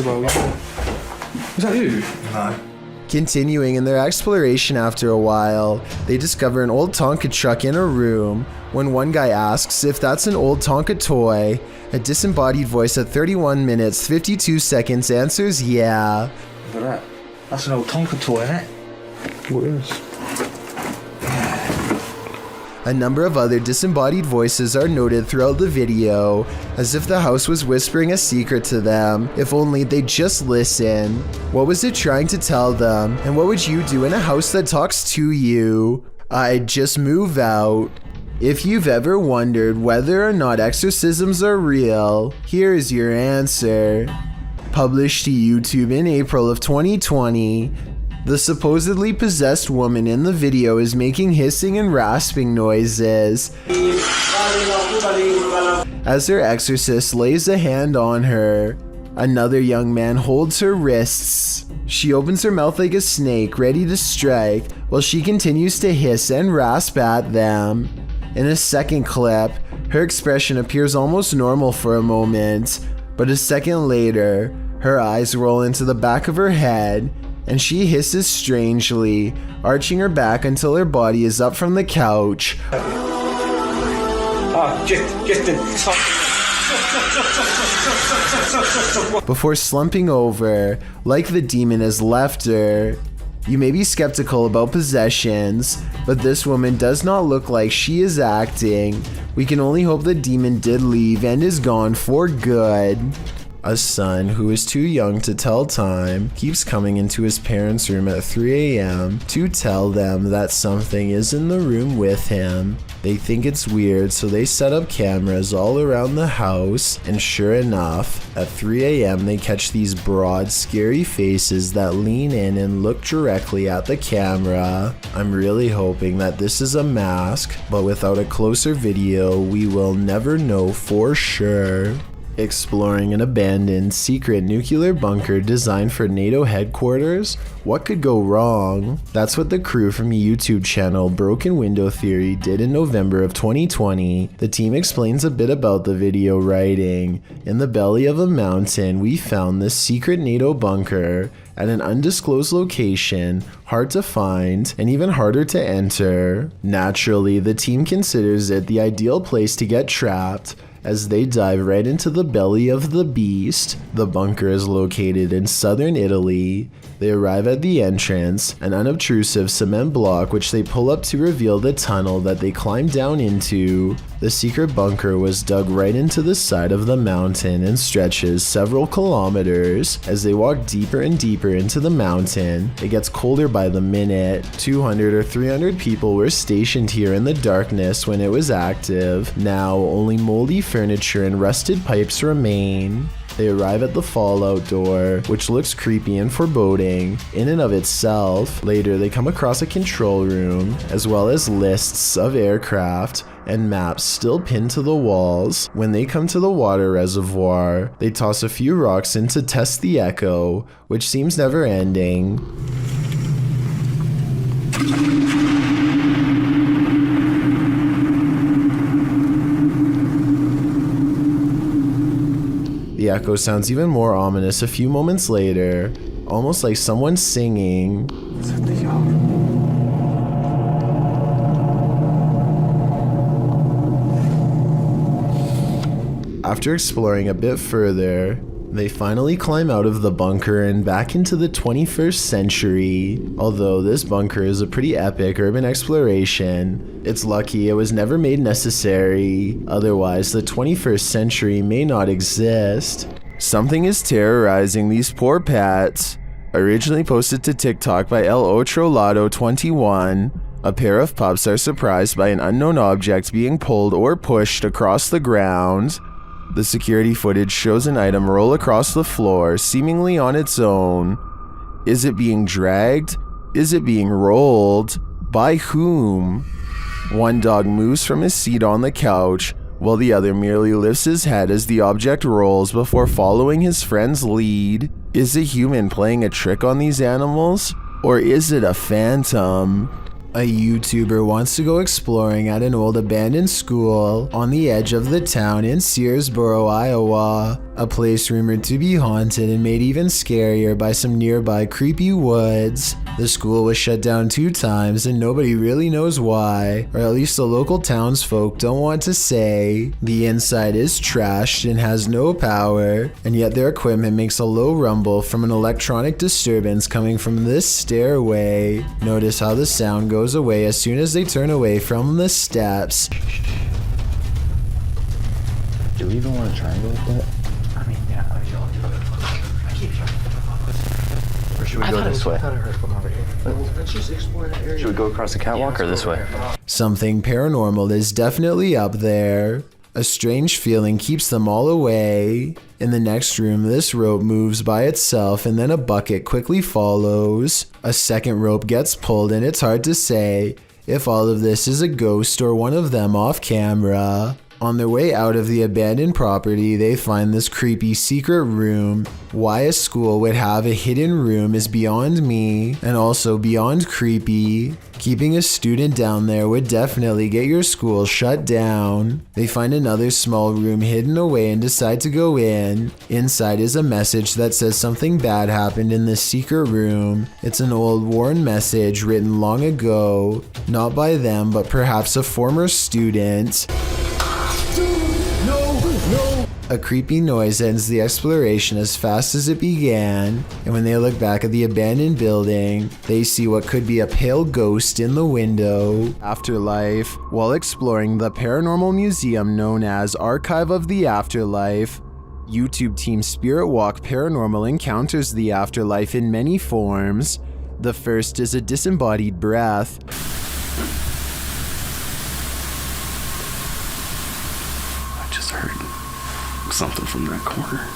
that you? No. Continuing in their exploration after a while, they discover an old Tonka truck in a room. When one guy asks if that's an old Tonka toy, a disembodied voice at 31 minutes 52 seconds answers yeah. Look at that. That's an old Tonka toy, isn't it? What is? A number of other disembodied voices are noted throughout the video, as if the house was whispering a secret to them, if only they'd just listen. What was it trying to tell them, and what would you do in a house that talks to you? I'd just move out. If you've ever wondered whether or not exorcisms are real, here's your answer. Published to YouTube in April of 2020, the supposedly possessed woman in the video is making hissing and rasping noises as her exorcist lays a hand on her. Another young man holds her wrists. She opens her mouth like a snake, ready to strike, while she continues to hiss and rasp at them. In a second clip, her expression appears almost normal for a moment, but a second later, her eyes roll into the back of her head, and she hisses strangely, arching her back until her body is up from the couch. Before slumping over, like the demon has left her. You may be skeptical about possessions, but this woman does not look like she is acting. We can only hope the demon did leave and is gone for good. A son who is too young to tell time keeps coming into his parents' room at 3 a.m. to tell them that something is in the room with him. They think it's weird, so they set up cameras all around the house, and sure enough, at 3 a.m. they catch these broad, scary faces that lean in and look directly at the camera. I'm really hoping that this is a mask, but without a closer video, we will never know for sure. Exploring an abandoned secret nuclear bunker designed for NATO headquarters? What could go wrong? That's what the crew from YouTube channel Broken Window Theory did in November of 2020. The team explains a bit about the video, writing, "In the belly of a mountain, we found this secret NATO bunker at an undisclosed location, hard to find and even harder to enter. Naturally, the team considers it the ideal place to get trapped, as they dive right into the belly of the beast. The bunker is located in southern Italy They arrive at the entrance, an unobtrusive cement block which they pull up to reveal the tunnel that they climb down into. The secret bunker was dug right into the side of the mountain and stretches several kilometers. As they walk deeper and deeper into the mountain, it gets colder by the minute. 200 or 300 people were stationed here in the darkness when it was active. Now, only moldy furniture and rusted pipes remain. They arrive at the fallout door, which looks creepy and foreboding in and of itself. Later, they come across a control room, as well as lists of aircraft and maps still pinned to the walls. When they come to the water reservoir, they toss a few rocks in to test the echo, which seems never ending. The echo sounds even more ominous a few moments later, almost like someone singing. After exploring a bit further, they finally climb out of the bunker and back into the 21st century. Although this bunker is a pretty epic urban exploration, it's lucky it was never made necessary. Otherwise, the 21st century may not exist. Something is terrorizing these poor pets. Originally posted to TikTok by El Otrolado 21, a pair of pups are surprised by an unknown object being pulled or pushed across the ground. The security footage shows an item roll across the floor, seemingly on its own. Is it being dragged? Is it being rolled? By whom? One dog moves from his seat on the couch, while the other merely lifts his head as the object rolls before following his friend's lead. Is a human playing a trick on these animals? Or is it a phantom? A YouTuber wants to go exploring at an old abandoned school on the edge of the town in Searsboro, Iowa, a place rumored to be haunted and made even scarier by some nearby creepy woods. The school was shut down 2 times and nobody really knows why, or at least the local townsfolk don't want to say. The inside is trashed and has no power, and yet their equipment makes a low rumble from an electronic disturbance coming from this stairway. Notice how the sound goes away as soon as they turn away from the steps. Do we even want to try and go with that? I mean, yeah, I keep trying. Or should we go this way? I thought I heard from over here. Let's just explore that area. Should we go across the catwalk or this way? Something paranormal is definitely up there. A strange feeling keeps them all away. In the next room, this rope moves by itself and then a bucket quickly follows. A second rope gets pulled and it's hard to say if all of this is a ghost or one of them off camera. On their way out of the abandoned property, they find this creepy secret room. Why a school would have a hidden room is beyond me, and also beyond creepy. Keeping a student down there would definitely get your school shut down. They find another small room hidden away and decide to go in. Inside is a message that says something bad happened in this secret room. It's an old worn message written long ago, not by them, but perhaps a former student. A creepy noise ends the exploration as fast as it began, and when they look back at the abandoned building, they see what could be a pale ghost in the window. Afterlife. While exploring the paranormal museum known as Archive of the Afterlife, YouTube team Spirit Walk Paranormal encounters the afterlife in many forms. The first is a disembodied breath. I just heard something from that corner.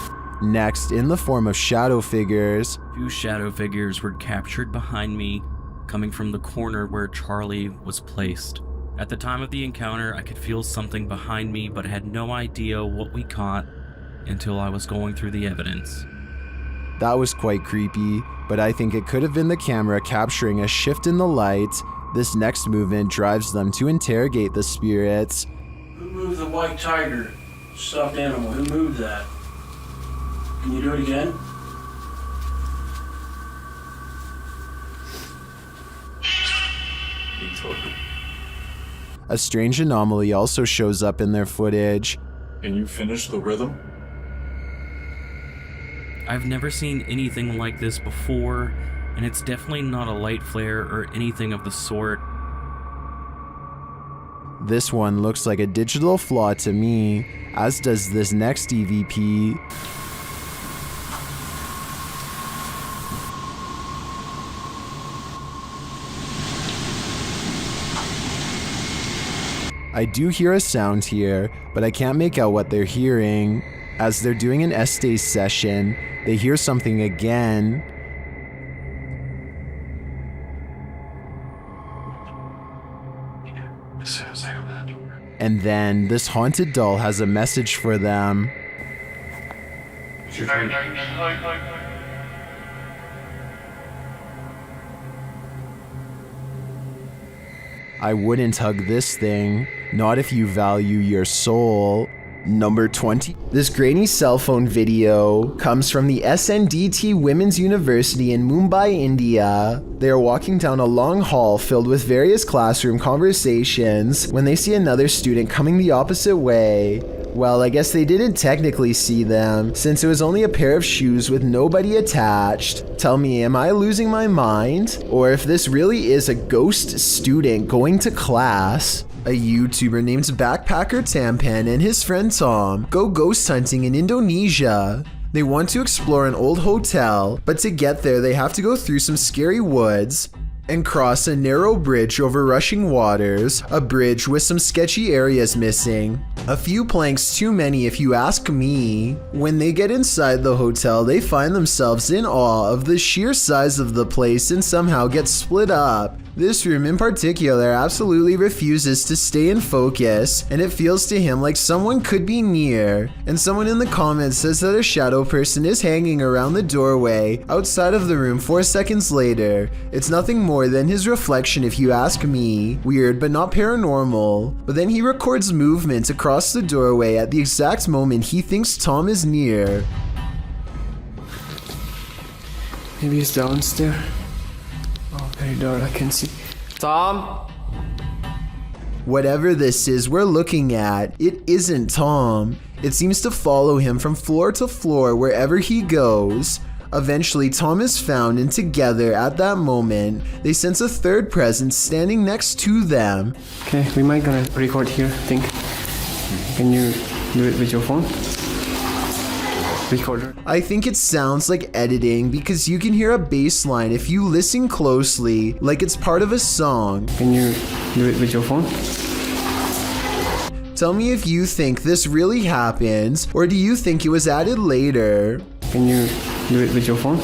Next, in the form of shadow figures. 2 shadow figures were captured behind me, coming from the corner where Charlie was placed. At the time of the encounter, I could feel something behind me, but I had no idea what we caught until I was going through the evidence. That was quite creepy, but I think it could have been the camera capturing a shift in the light. This next movement drives them to interrogate the spirits. Who moved the white tiger? Stuffed animal. Who moved that? Can you do it again? A strange anomaly also shows up in their footage. Can you finish the rhythm? I've never seen anything like this before, and it's definitely not a light flare or anything of the sort. This one looks like a digital flaw to me, as does this next EVP. I do hear a sound here, but I can't make out what they're hearing. As they're doing an Estes session, they hear something again. And then this haunted doll has a message for them. I wouldn't hug this thing, not if you value your soul. Number 20. This grainy cell phone video comes from the SNDT Women's University in Mumbai, India. They are walking down a long hall filled with various classroom conversations when they see another student coming the opposite way. Well, I guess they didn't technically see them, since it was only a pair of shoes with nobody attached. Tell me, am I losing my mind? Or if this really is a ghost student going to class? A YouTuber named Backpacker Tampan and his friend Tom go ghost hunting in Indonesia. They want to explore an old hotel, but to get there they have to go through some scary woods and cross a narrow bridge over rushing waters, a bridge with some sketchy areas missing. A few planks too many if you ask me. When they get inside the hotel, they find themselves in awe of the sheer size of the place and somehow get split up. This room in particular absolutely refuses to stay in focus, and it feels to him like someone could be near. And someone in the comments says that a shadow person is hanging around the doorway outside of the room 4 seconds later. It's nothing more than his reflection if you ask me. Weird, but not paranormal. But then he records movement across the doorway at the exact moment he thinks Tom is near. Maybe he's downstairs. Oh, very dark, I can see. Tom? Whatever this is we're looking at, it isn't Tom. It seems to follow him from floor to floor wherever he goes. Eventually, Tom is found, and together at that moment, they sense a third presence standing next to them. Okay, we might gonna record here, I think. Can you do it with your phone? Recorder. I think it sounds like editing because you can hear a bass line if you listen closely, like it's part of a song. Can you do it with your phone? Tell me if you think this really happened, or do you think it was added later? Can you do it with your phone?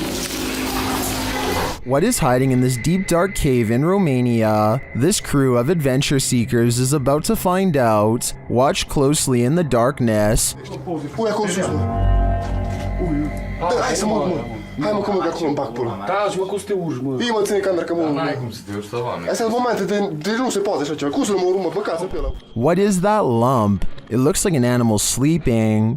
What is hiding in this deep dark cave in Romania? This crew of adventure seekers is about to find out. Watch closely in the darkness. Hai să mă urc, mă. Hai mă că mă de acolo în bac pe ăla. Da, și mă, cum să te urci, mă? Ii mă ține camera că mă urc. N-ai cum să te urci, doamne. Astea sunt momente de nu se poate așa ceva. Cum să mă urc, mă? Păcați pe ăla. What is that lump? It looks like an animal sleeping.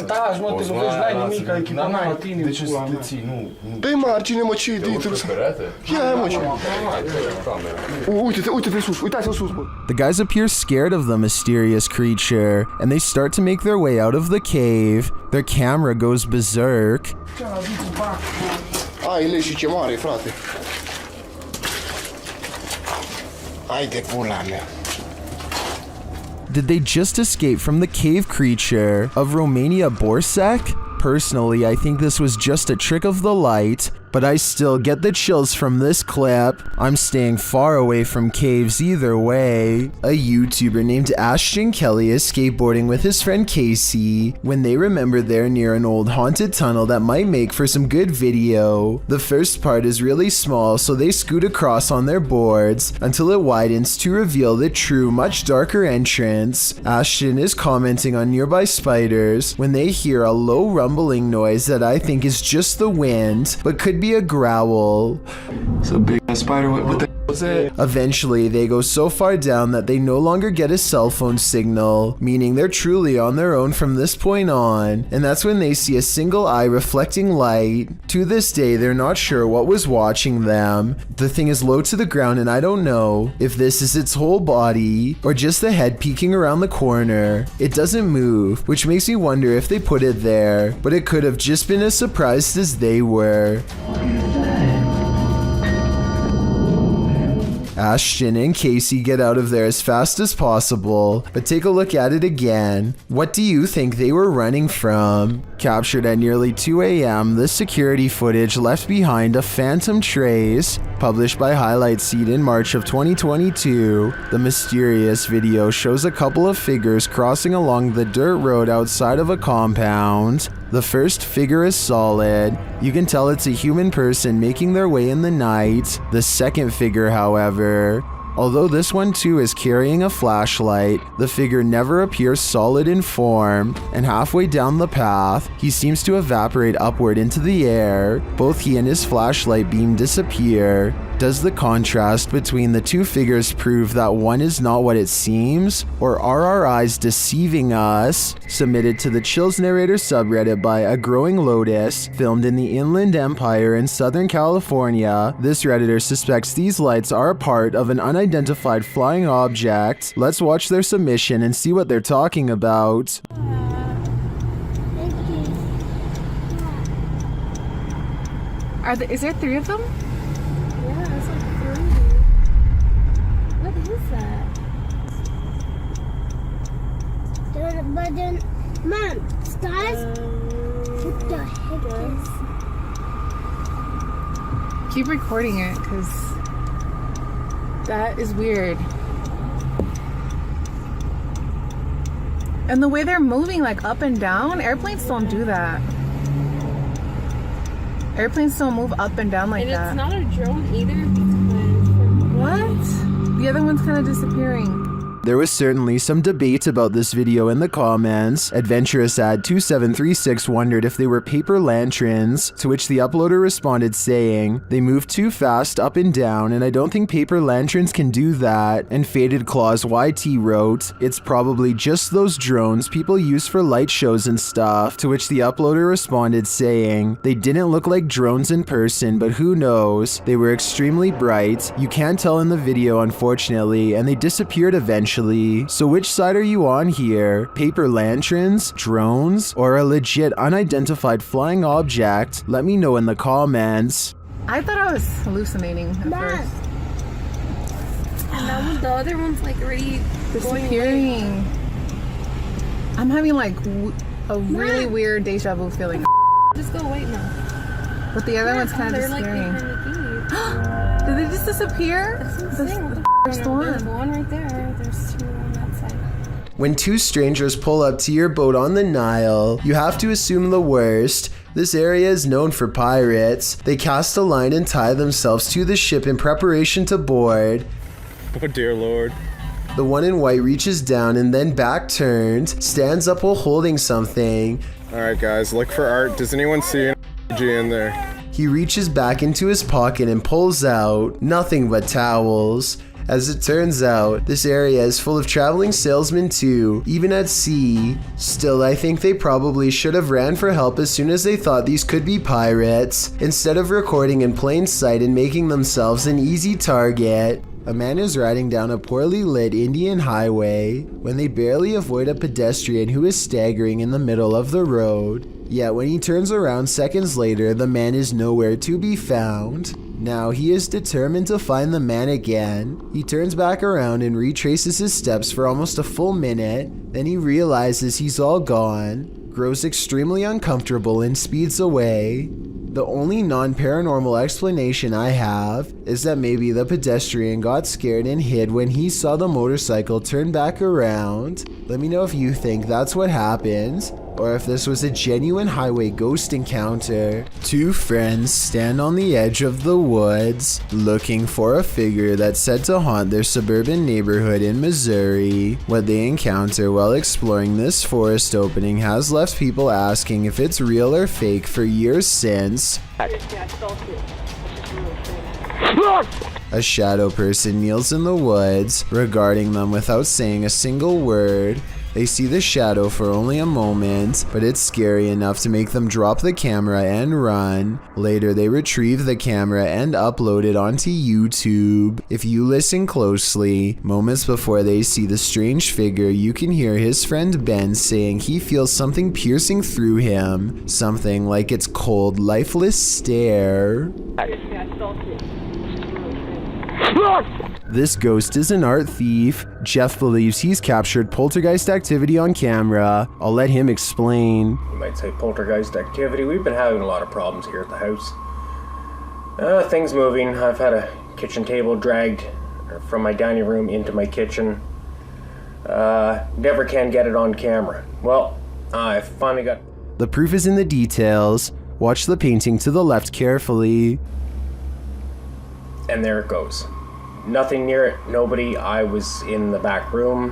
Da, și mă, te lovești, n-ai nimic, ai echipament la tine. De ce să te ții? Nu. Pe margine, mă, ce-i ditul? Ia, mă, ce? Uite-te sus, uitați-l sus, mă. The guys appear scared of the mysterious creature, and they start to make their way out of the cave. Their camera goes berserk. Ai leși ce mare, frate. Hai de pula mea. Did they just escape from the cave creature of Romania Borsec? Personally, I think this was just a trick of the light, but I still get the chills from this clip. I'm staying far away from caves either way. A YouTuber named Ashton Kelly is skateboarding with his friend Casey when they remember they're near an old haunted tunnel that might make for some good video. The first part is really small, so they scoot across on their boards until it widens to reveal the true, much darker entrance. Ashton is commenting on nearby spiders when they hear a low rumbling noise that I think is just the wind, but could be a growl. It's a big spider with the Was it? Eventually, they go so far down that they no longer get a cell phone signal, meaning they're truly on their own from this point on, and that's when they see a single eye reflecting light. To this day, they're not sure what was watching them. The thing is low to the ground, and I don't know if this is its whole body or just the head peeking around the corner. It doesn't move, which makes me wonder if they put it there, but it could have just been as surprised as they were. Ashton and Casey get out of there as fast as possible, but take a look at it again. What do you think they were running from? Captured at nearly 2 a.m., this security footage left behind a phantom trace. Published by Highlight Seed in March of 2022, the mysterious video shows a couple of figures crossing along the dirt road outside of a compound. The first figure is solid. You can tell it's a human person making their way in the night. The second figure, however, although this one too is carrying a flashlight, the figure never appears solid in form, and halfway down the path, he seems to evaporate upward into the air. Both he and his flashlight beam disappear. Does the contrast between the two figures prove that one is not what it seems? Or are our eyes deceiving us? Submitted to the Chills Narrator subreddit by A Growing Lotus, filmed in the Inland Empire in Southern California, this Redditor suspects these lights are a part of an unidentified flying object. Let's watch their submission and see what they're talking about. Is there 3 of them? Yeah, it's like 3. What is that? But then, Mom, stars? What the heck is? Keep recording it, because that is weird. And the way they're moving, like up and down, airplanes don't do that. Airplanes don't move up and down like that. And it's not a drone either because... What? The other one's kind of disappearing. There was certainly some debate about this video in the comments. Adventurous Ad 2736 wondered if they were paper lanterns, to which the uploader responded saying, "They move too fast up and down, and I don't think paper lanterns can do that." And Faded Claws YT wrote, "It's probably just those drones people use for light shows and stuff," to which the uploader responded saying, "They didn't look like drones in person, but who knows? They were extremely bright. You can't tell in the video, unfortunately, and they disappeared eventually. So which side are you on here? Paper lanterns, drones, or a legit unidentified flying object? Let me know in the comments." I thought I was hallucinating at first. And now the other one's like already disappearing. I'm having like a really weird deja vu feeling. Just go away now. But the other one's kind of disappearing. Did they just disappear? That's insane. There's one right there. There's 2 on that side. When 2 strangers pull up to your boat on the Nile, you have to assume the worst. This area is known for pirates. They cast a line and tie themselves to the ship in preparation to board. Oh dear lord. The one in white reaches down and then back turned, stands up while holding something. Alright guys, look for art. Does anyone see an RPG in there? He reaches back into his pocket and pulls out nothing but towels. As it turns out, this area is full of traveling salesmen too, even at sea. Still, I think they probably should have ran for help as soon as they thought these could be pirates, instead of recording in plain sight and making themselves an easy target. A man is riding down a poorly lit Indian highway when they barely avoid a pedestrian who is staggering in the middle of the road. Yet when he turns around seconds later, the man is nowhere to be found. Now he is determined to find the man again. He turns back around and retraces his steps for almost a full minute. Then he realizes he's all gone, grows extremely uncomfortable and speeds away. The only non-paranormal explanation I have is that maybe the pedestrian got scared and hid when he saw the motorcycle turn back around. Let me know if you think that's what happened, or if this was a genuine highway ghost encounter. 2 friends stand on the edge of the woods, looking for a figure that's said to haunt their suburban neighborhood in Missouri. What they encounter while exploring this forest opening has left people asking if it's real or fake for years since. Yeah, I felt it. A shadow person kneels in the woods, regarding them without saying a single word. They see the shadow for only a moment, but it's scary enough to make them drop the camera and run. Later, they retrieve the camera and upload it onto YouTube. If you listen closely, moments before they see the strange figure, you can hear his friend Ben saying he feels something piercing through him. Something like its cold, lifeless stare. This ghost is an art thief. Jeff believes he's captured poltergeist activity on camera. I'll let him explain. You might say poltergeist activity. We've been having a lot of problems here at the house. Things moving. I've had a kitchen table dragged from my dining room into my kitchen. Never can get it on camera. Well, I finally got... The proof is in the details. Watch the painting to the left carefully. And there it goes. Nothing near it, nobody. I was in the back room,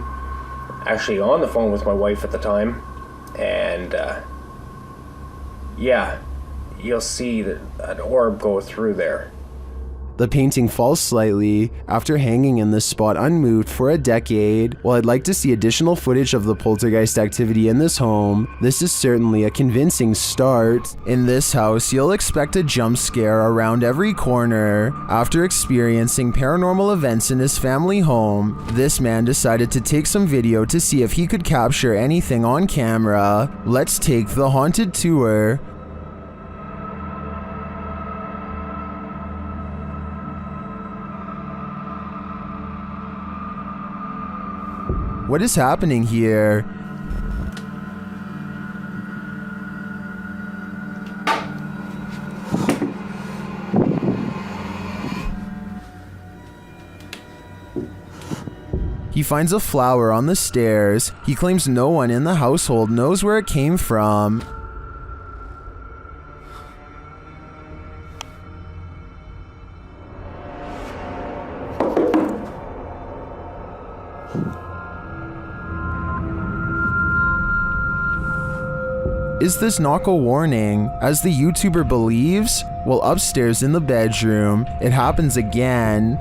actually on the phone with my wife at the time, and yeah, you'll see that an orb go through there. The painting falls slightly after hanging in this spot unmoved for a decade. While I'd like to see additional footage of the poltergeist activity in this home, this is certainly a convincing start. In this house, you'll expect a jump scare around every corner. After experiencing paranormal events in his family home, this man decided to take some video to see if he could capture anything on camera. Let's take the haunted tour. What is happening here? He finds a flower on the stairs. He claims no one in the household knows where it came from. Is this knock a warning, as the YouTuber believes? Well, upstairs in the bedroom, it happens again.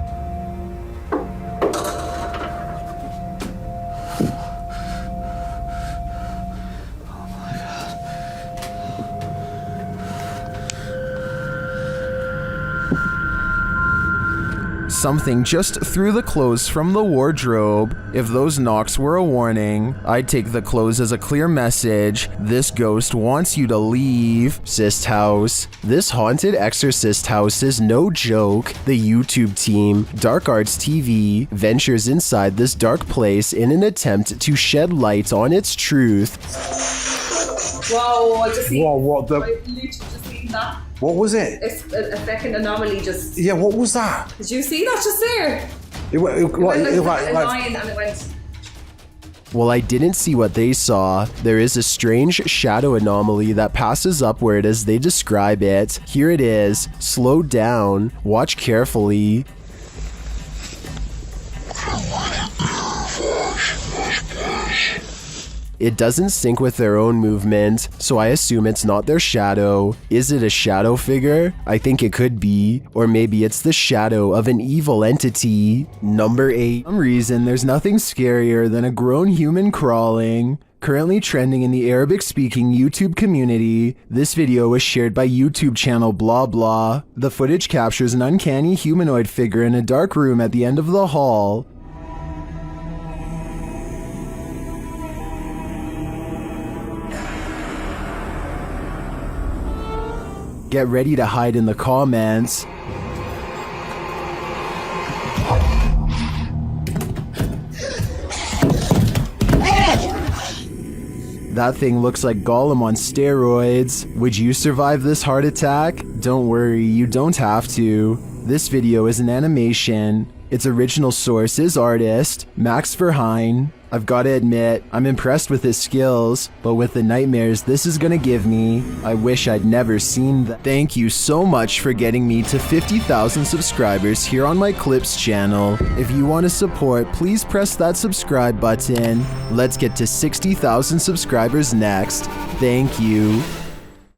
Something just threw the clothes from the wardrobe. If those knocks were a warning, I'd take the clothes as a clear message. This ghost wants you to leave. Exorcist house. This haunted exorcist house is no joke. The YouTube team, Dark Arts TV, ventures inside this dark place in an attempt to shed light on its truth. Whoa, I just seen. Whoa, what the? I literally just seen that. What was it? It's a second anomaly just. Yeah, what was that? Did you see that just there? It went like a like, line and it went. Well, I didn't see what they saw. There is a strange shadow anomaly that passes upward as they describe it. Here it is. Slow down. Watch carefully. It doesn't sync with their own movement, so I assume it's not their shadow. Is it a shadow figure? I think it could be. Or maybe it's the shadow of an evil entity. Number 8. For some reason, there's nothing scarier than a grown human crawling. Currently trending in the Arabic-speaking YouTube community, this video was shared by YouTube channel blah blah. The footage captures an uncanny humanoid figure in a dark room at the end of the hall. Get ready to hide in the comments. That thing looks like Gollum on steroids. Would you survive this heart attack? Don't worry, you don't have to. This video is an animation. Its original source is artist Max Verheyen. I've got to admit, I'm impressed with his skills, but with the nightmares this is gonna give me, I wish I'd never seen that. Thank you so much for getting me to 50,000 subscribers here on my Clips channel. If you want to support, please press that subscribe button. Let's get to 60,000 subscribers next. Thank you.